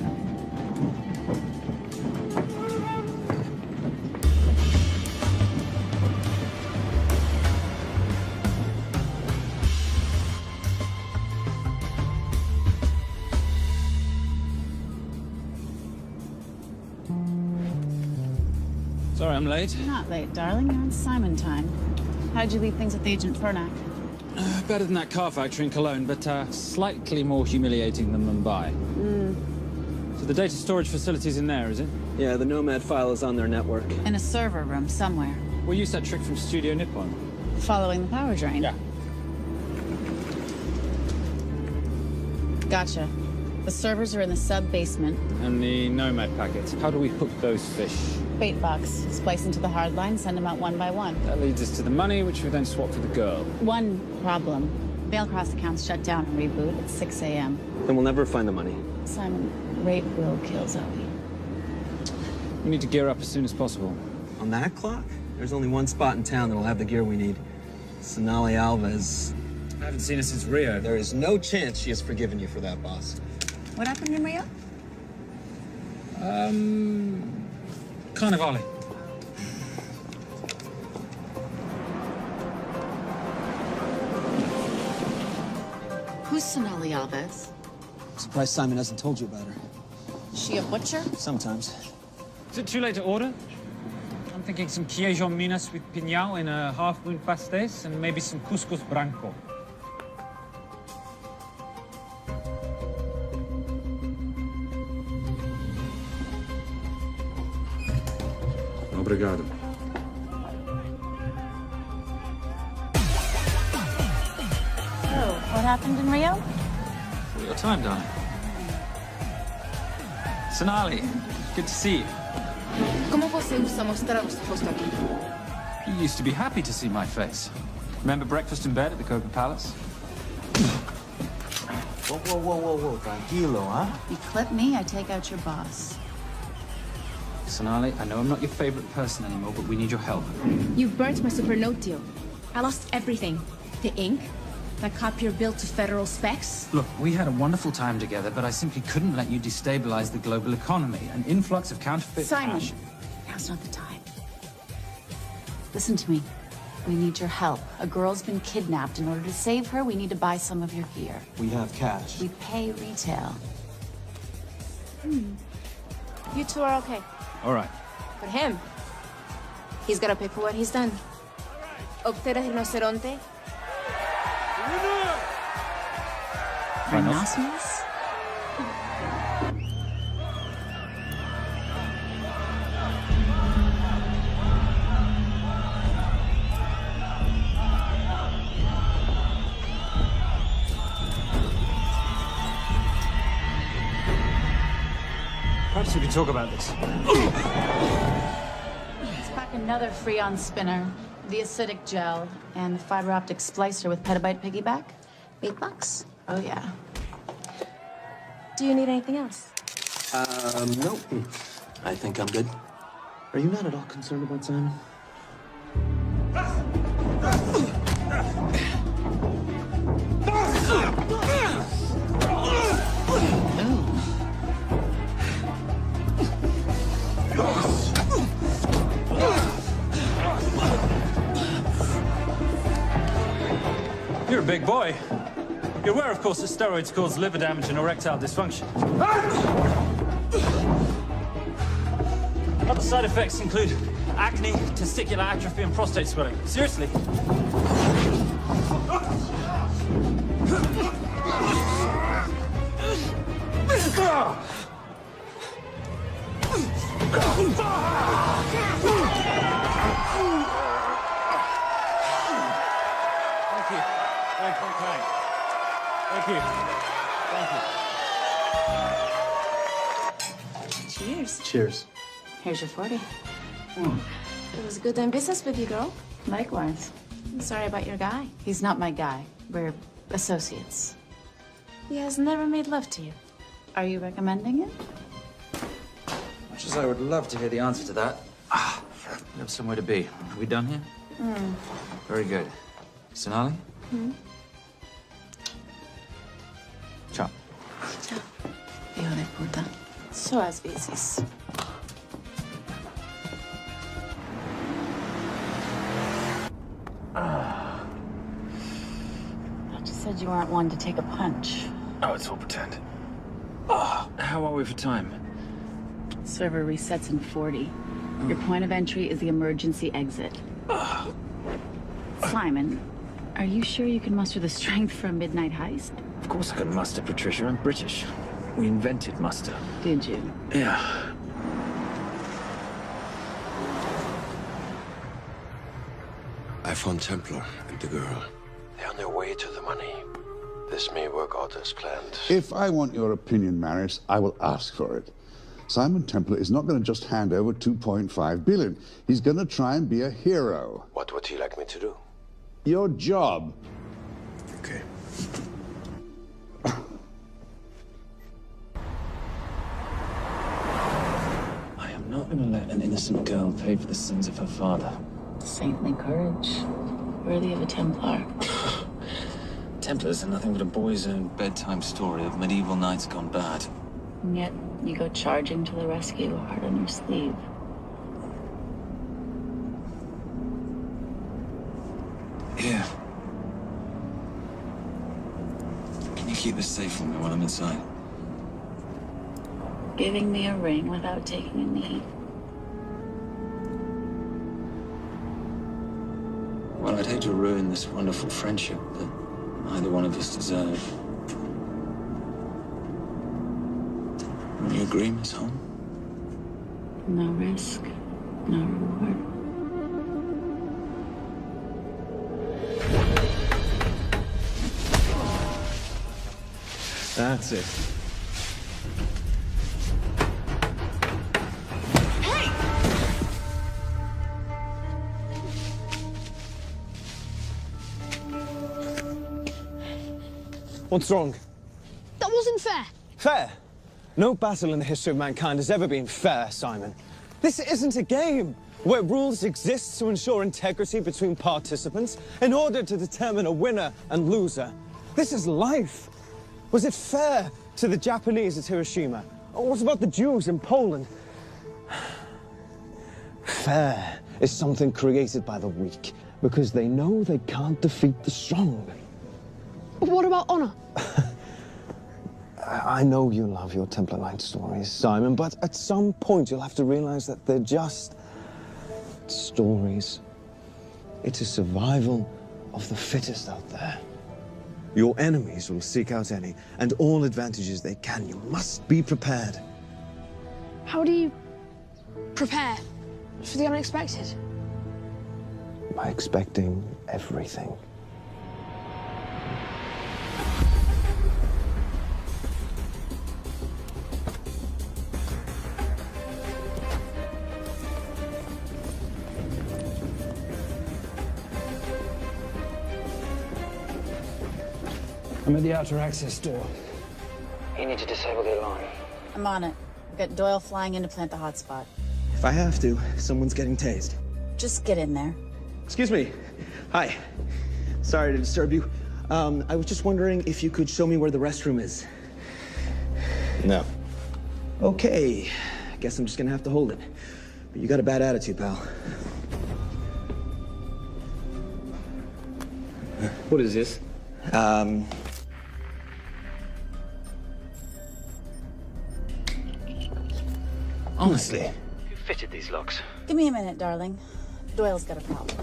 Sorry I'm late. You're not late, darling. You're on Simon time. How'd you leave things with Agent Fernac? Better than that car factory in Cologne, but slightly more humiliating than Mumbai. So the data storage facility's in there, is it? Yeah, the Nomad file is on their network. In a server room somewhere. We'll use that trick from Studio Nippon. Following the power drain? Yeah. Gotcha. The servers are in the sub-basement. And the Nomad packets. How do we hook those fish? Bait box. Splice into the hard line, send them out one by one. That leads us to the money, which we then swap for the girl. One problem. Mailcross accounts shut down and reboot at 6 a.m. Then we'll never find the money. Simon, rape will kill Zoe. We need to gear up as soon as possible. On that clock? There's only one spot in town that'll have the gear we need. Sonali Alves. I haven't seen her since Rio. There is no chance she has forgiven you for that, boss. What happened in Rio? Carnivale. Who's Sonali Alves? Surprised Simon hasn't told you about her. Is she a butcher? Sometimes. Is it too late to order? I'm thinking some queijo minas with piñao in a half-moon pastéis and maybe some couscous branco. Obrigado. So, what happened in Rio? Your time, darling. Sonali, good to see you. ¿Cómo você usa mostrar o seu rosto aqui? You used to be happy to see my face. Remember breakfast in bed at the Copa Palace? Whoa. Tranquilo, huh? You clip me, I take out your boss. Sonali, I know I'm not your favorite person anymore, but we need your help. You burnt my Supernote deal. I lost everything. The ink, that copier built to federal specs. Look, we had a wonderful time together, but I simply couldn't let you destabilize the global economy. An influx of counterfeit Simon, cash. now's not the time. Listen to me. We need your help. A girl's been kidnapped. In order to save her, we need to buy some of your gear. We have cash. We pay retail. You two are okay. All right. But him, he's gotta pay for what he's done. Óptera rinoceronte. Rhinoceros? so we can talk about this. Let's pack another Freon spinner, the acidic gel, and the fiber optic splicer with petabyte piggyback. $8. Oh, yeah. Do you need anything else? Nope. I think I'm good. Are you not at all concerned about Simon? You're a big boy. You're aware, of course, that steroids cause liver damage and erectile dysfunction. Other side effects include acne, testicular atrophy, and prostate swelling. Seriously. Thank you. Thank you. Thank you. Cheers. Cheers. Here's your 40. It was good doing business with you, girl. Likewise. I'm sorry about your guy. He's not my guy. We're associates. He has never made love to you. Are you recommending it? Much as I would love to hear the answer to that. We have somewhere to be. Are we done here? Very good. Sonali? Ciao. Ciao. Hijo de puta. So as veces. I just said you aren't one to take a punch. Oh, it's all pretend. How are we for time? Server resets in 40. Your point of entry is the emergency exit. Simon, are you sure you can muster the strength for a midnight heist? Of course I can muster, Patricia. I'm British. We invented muster. Did you? Yeah. I found Templar and the girl. They're on their way to the money. This may work out as planned. If I want your opinion, Maris, I will ask for it. Simon Templar is not going to just hand over 2.5 billion. He's going to try and be a hero. What would he like me to do? Your job. Okay. I am not going to let an innocent girl pay for the sins of her father. Saintly courage. Worthy of a Templar. Templars are nothing but a boy's own bedtime story of medieval knights gone bad. And yet, you go charging to the rescue, heart on your sleeve. Here. Can you keep this safe for me while I'm inside? Giving me a ring without taking a knee. Well, I'd hate to ruin this wonderful friendship that neither one of us deserve. Will you agree, Miss Holm? No risk, no reward. That's it. What's wrong? That wasn't fair. Fair? No battle in the history of mankind has ever been fair, Simon. This isn't a game where rules exist to ensure integrity between participants in order to determine a winner and loser. This is life. Was it fair to the Japanese at Hiroshima? Or what about the Jews in Poland? Fair is something created by the weak because they know they can't defeat the strong. But what about honor? I know you love your Templar Knight stories, Simon, but at some point you'll have to realize that they're just stories. It is survival of the fittest out there. Your enemies will seek out any and all advantages they can. You must be prepared. How do you prepare for the unexpected? By expecting everything. I'm at the outer access door. You need to disable the alarm. I'm on it. We've got Doyle flying in to plant the hotspot. If I have to, someone's getting tased. Just get in there. Excuse me. Hi. Sorry to disturb you. I was just wondering if you could show me where the restroom is. No. Okay. Guess I'm just gonna have to hold it. But you got a bad attitude, pal. What is this? Honestly. Who fitted these locks? Give me a minute, darling. Doyle's got a problem.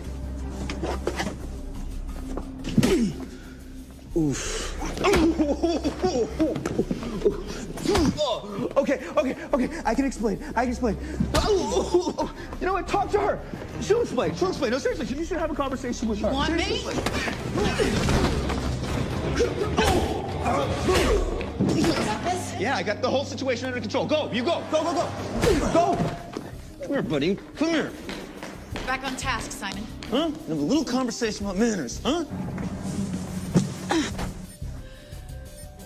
Oof. Okay. I can explain. You know what? Talk to her. She'll explain. No, seriously, you should have a conversation with her. You want me? You got this? Yeah, I got the whole situation under control. Go, you go. Go. Go. Come here, buddy. Come here. Back on task, Simon. Huh? Have a little conversation about manners, huh?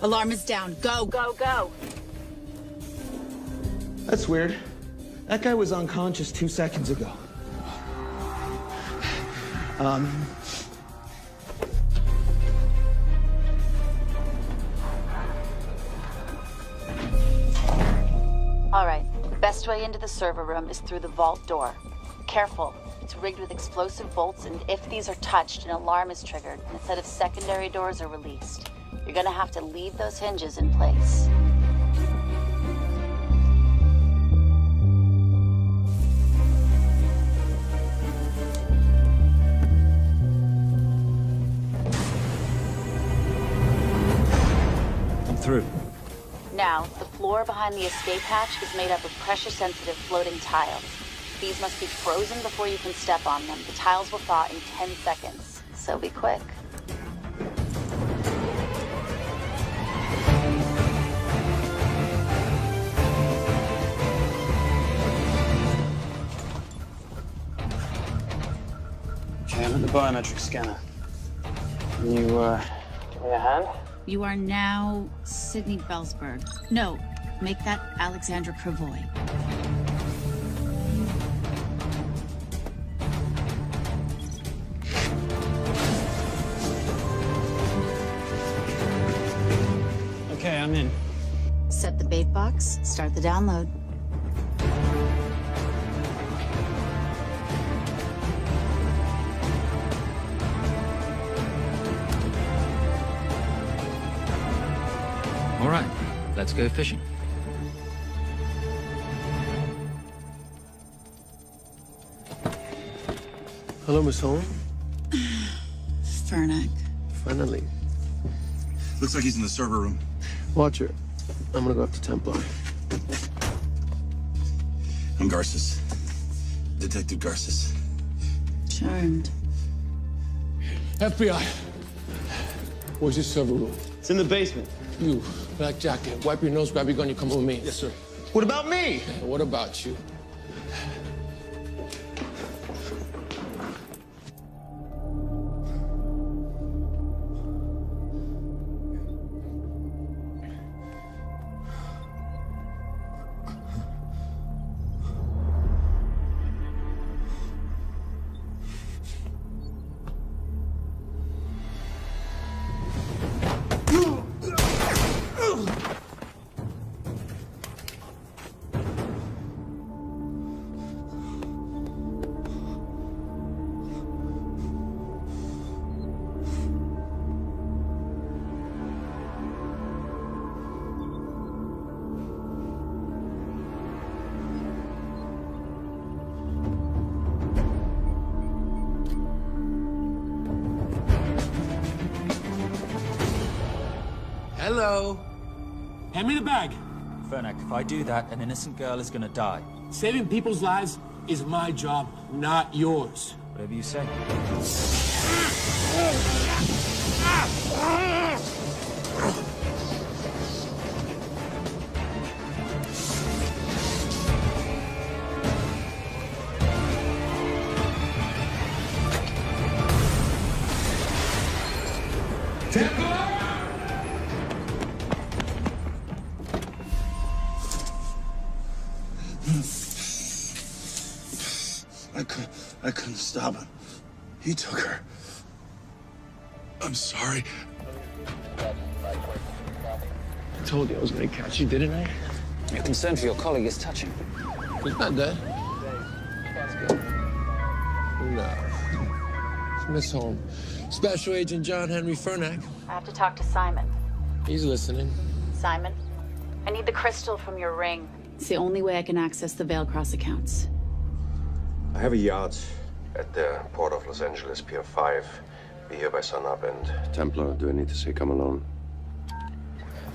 Alarm is down. Go. That's weird. That guy was unconscious 2 seconds ago. All right. The best way into the server room is through the vault door. Careful. It's rigged with explosive bolts, and if these are touched, an alarm is triggered, and a set of secondary doors are released. You're gonna have to leave those hinges in place. I'm through. Now, the floor behind the escape hatch is made up of pressure-sensitive floating tiles. These must be frozen before you can step on them. The tiles will thaw in 10 seconds, so be quick. Okay, I'm at the biometric scanner. Can you, give me a hand? You are now Sydney Bellsberg. No, make that Alexandra Cravoy. Okay, I'm in. Set the bait box, start the download. All right, let's go fishing. Hello, Miss Holm. Fernac. Finally. Looks like he's in the server room. Watcher, I'm gonna go up to Templar. I'm Garces. Detective Garces. Charmed. FBI. Where's your server room? It's in the basement. You, black jacket, wipe your nose, grab your gun, you come with me. Yes, sir. What about me? What about you? Hello. Hand me the bag. Fernac, if I do that, an innocent girl is gonna die. Saving people's lives is my job, not yours. Whatever you say. Templar! Stop. He took her. I'm sorry. I told you I was going to catch you, didn't I? Your concern for your colleague is touching. He's not dead. No. It's Miss Holmes. Special Agent John Henry Fernack. I have to talk to Simon. He's listening. Simon, I need the crystal from your ring. It's the only way I can access the Veilcross accounts. I have a yacht at the port of Los Angeles, Pier 5. Be here by sunup. And Templar, do I need to say come alone?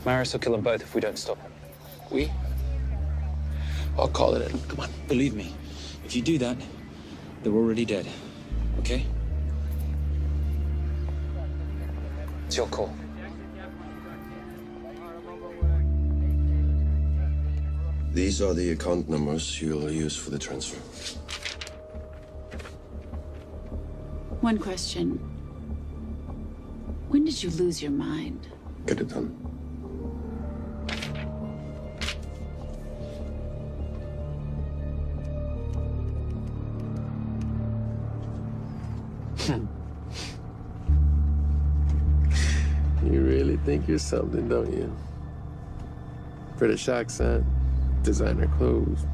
Maris will kill them both if we don't stop him. We? I'll call it in. Come on. Believe me, if you do that, they're already dead. Okay? It's your call. These are the account numbers you'll use for the transfer. One question. When did you lose your mind? Get it done. You really think you're something, don't you? British accent, designer clothes,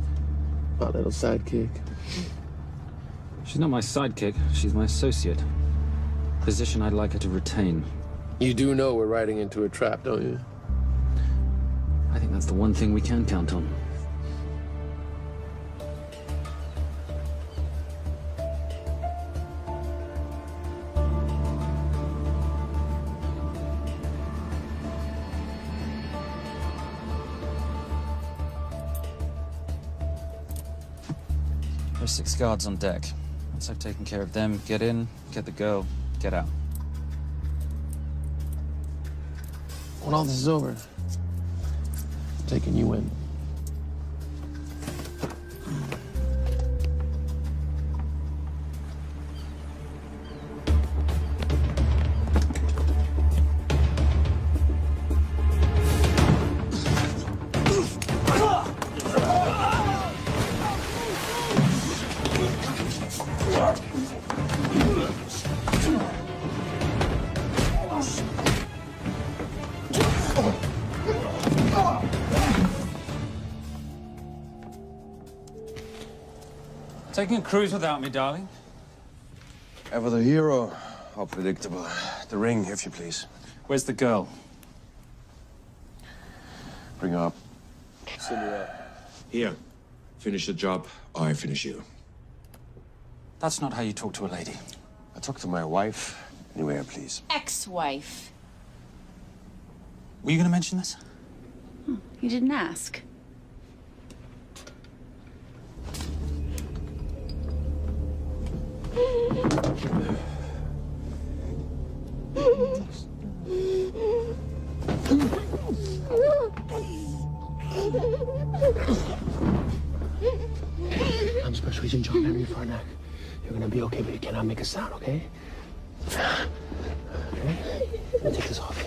my little sidekick. She's not my sidekick. She's my associate. Position I'd like her to retain. You do know we're riding into a trap, don't you? I think that's the one thing we can count on. There's 6 guards on deck. Once I've taken care of them, get in, get the girl, get out. When all this is over, I'm taking you in. Taking a cruise without me, darling? Ever the hero? How predictable. The ring, if you please. Where's the girl? Bring her up. Send her up. Here. Finish the job, or I finish you. That's not how you talk to a lady. I talk to my wife anywhere, please. Ex-wife. Were you going to mention this? You didn't ask. I'm Special Agent John Henry Fernack. You're gonna be okay, but you cannot make a sound, okay? Okay? Let me take this off you.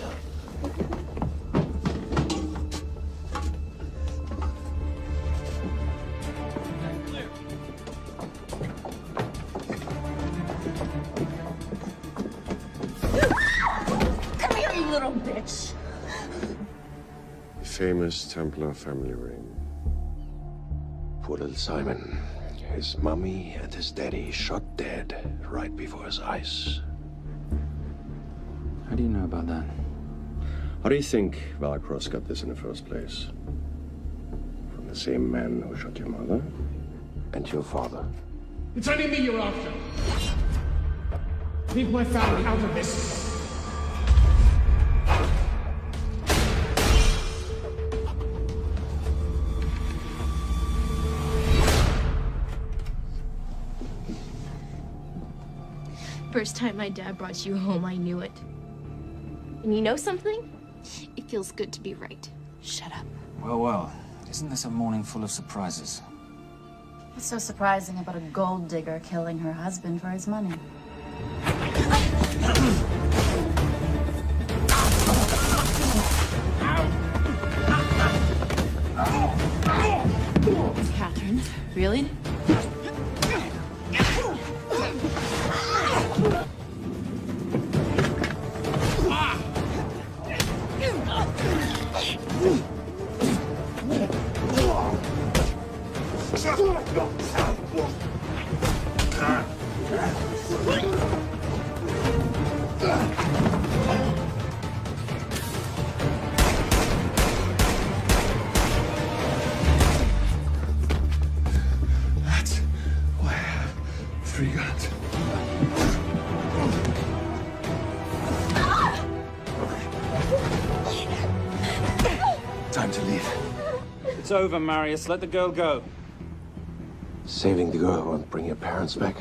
Come here, you little bitch. The famous Templar family ring. Poor little Simon. His mommy and his daddy shot dead right before his eyes. How do you know about that? How do you think Veilcross got this in the first place? From the same man who shot your mother and your father. It's only me you're after. Leave my family out of this. First time my dad brought you home, I knew it. And you know something? It feels good to be right. Shut up. Well, well. Isn't this a morning full of surprises? What's so surprising about a gold digger killing her husband for his money? Catherine, really? It's over, Marius. Let the girl go. Saving the girl won't bring your parents back.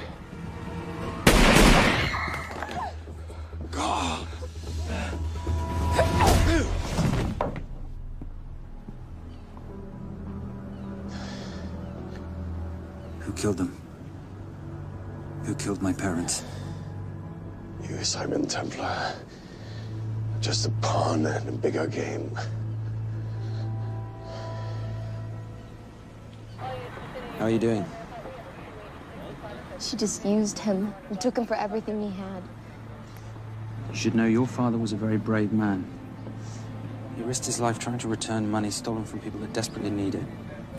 God. Who killed them? Who killed my parents? You, Simon Templar. Just a pawn in a bigger game. How are you doing? She just used him and took him for everything he had. You should know your father was a very brave man. He risked his life trying to return money stolen from people that desperately need it.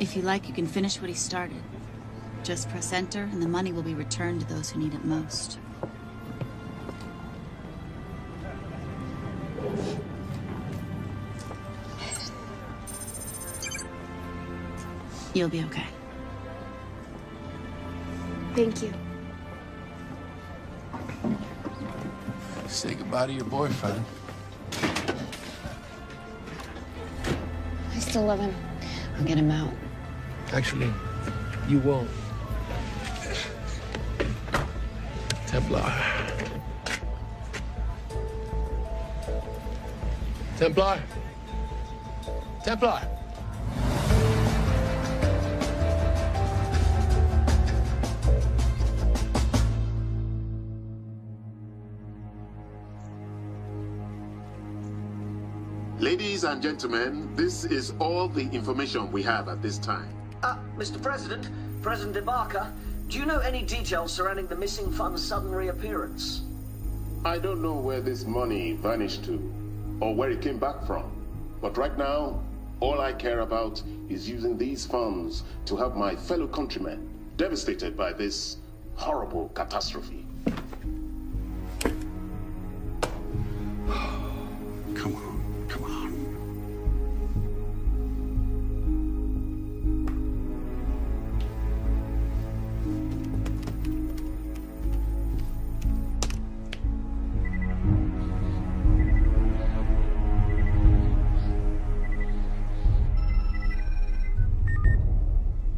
If you like, you can finish what he started. Just press enter, and the money will be returned to those who need it most. You'll be okay. Thank you. Say goodbye to your boyfriend. I still love him. I'll get him out. Actually, you won't. Templar. Templar. Templar. Ladies and gentlemen, this is all the information we have at this time. Mr. President, President Ibaka, do you know any details surrounding the missing fund's sudden reappearance? I don't know where this money vanished to, or where it came back from. But right now, all I care about is using these funds to help my fellow countrymen devastated by this horrible catastrophe. Come on, come on.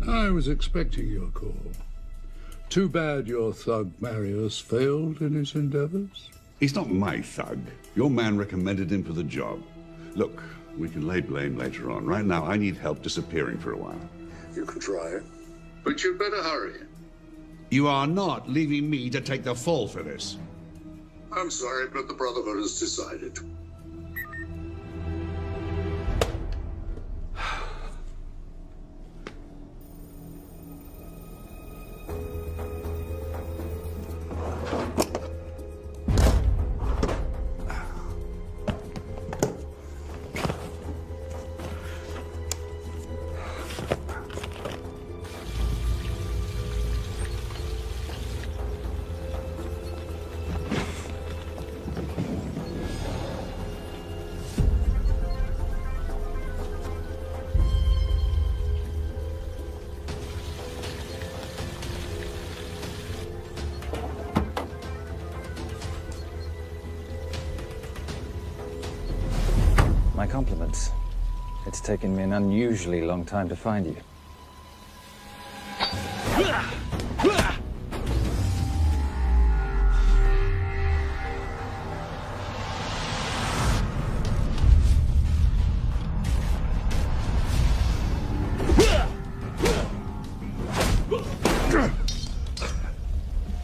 I was expecting your call. Too bad your thug Marius failed in his endeavors. He's not my thug. Your man recommended him for the job. Look, we can lay blame later on. Right now, I need help disappearing for a while. You can try it, but you'd better hurry. You are not leaving me to take the fall for this. I'm sorry, but the Brotherhood has decided. My compliments. It's taken me an unusually long time to find you.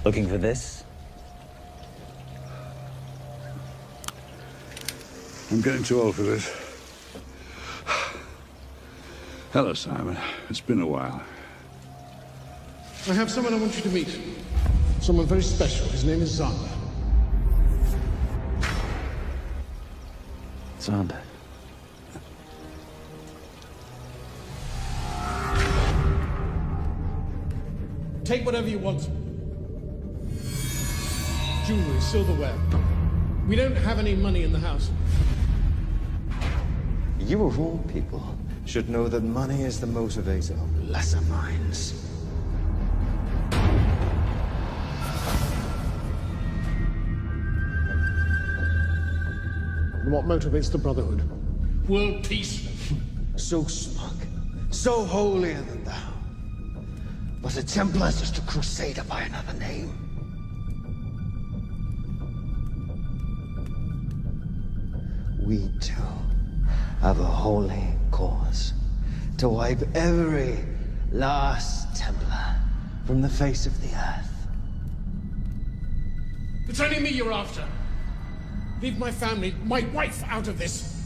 Looking for this? I'm getting too old for this. Hello, Simon. It's been a while. I have someone I want you to meet. Someone very special. His name is Zander. Zander. Take whatever you want. Jewelry, silverware. We don't have any money in the house. You of all people should know that money is the motivator of lesser minds. And what motivates the Brotherhood? World peace. So smug. so holier than thou. But a Templar is just a crusader by another name. We too have a holy cause to wipe every last Templar from the face of the earth. It's only me you're after. Leave my family, my wife, out of this.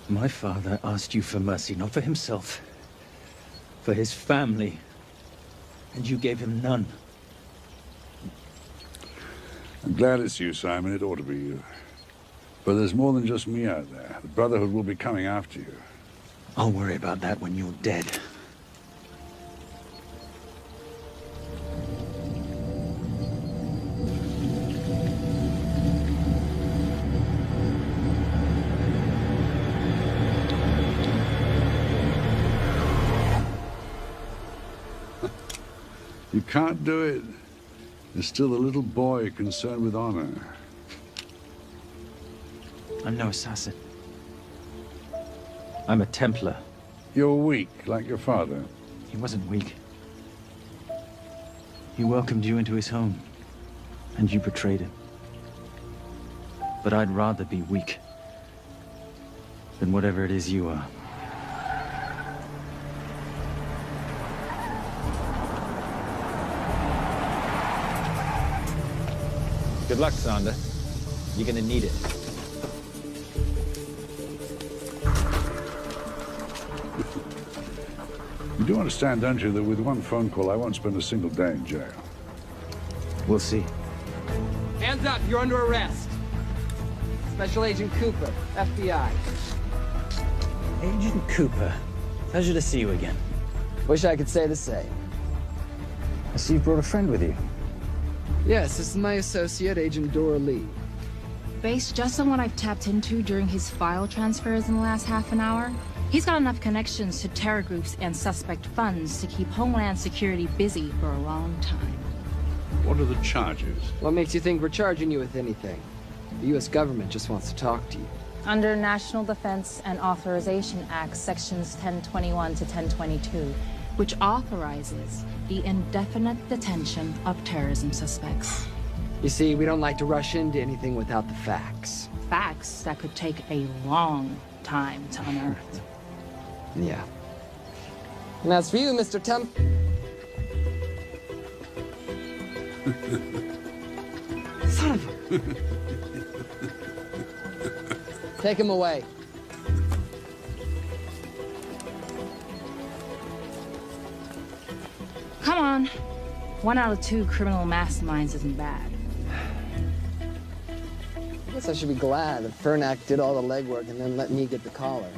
My father asked you for mercy, not for himself, for his family, and you gave him none. I'm glad it's you, Simon. It ought to be you. But there's more than just me out there. The Brotherhood will be coming after you. I'll worry about that when you're dead. You can't do it. There's still a little boy concerned with honor. I'm no assassin. I'm a Templar. You're weak, like your father. He wasn't weak. He welcomed you into his home, and you betrayed him. But I'd rather be weak than whatever it is you are. Good luck, Sonda. You're gonna need it. You do understand, don't you, that with one phone call, I won't spend a single day in jail. We'll see. Hands up, you're under arrest. Special Agent Cooper, FBI. Agent Cooper, pleasure to see you again. Wish I could say the same. I see you brought a friend with you. Yes, this is my associate, Agent Dora Lee. Based just on what I've tapped into during his file transfers in the last half an hour, he's got enough connections to terror groups and suspect funds to keep Homeland Security busy for a long time. What are the charges? What makes you think we're charging you with anything? The U.S. government just wants to talk to you. Under National Defense and Authorization Act, Sections 1021 to 1022, which authorizes the indefinite detention of terrorism suspects. You see, we don't like to rush into anything without the facts. Facts that could take a long time to unearth. Yeah. And as for you, Mr. Temp... Son of a... Take him away. Come on. 1 out of 2 criminal masterminds isn't bad. I guess I should be glad that Fernak did all the legwork and then let me get the collar.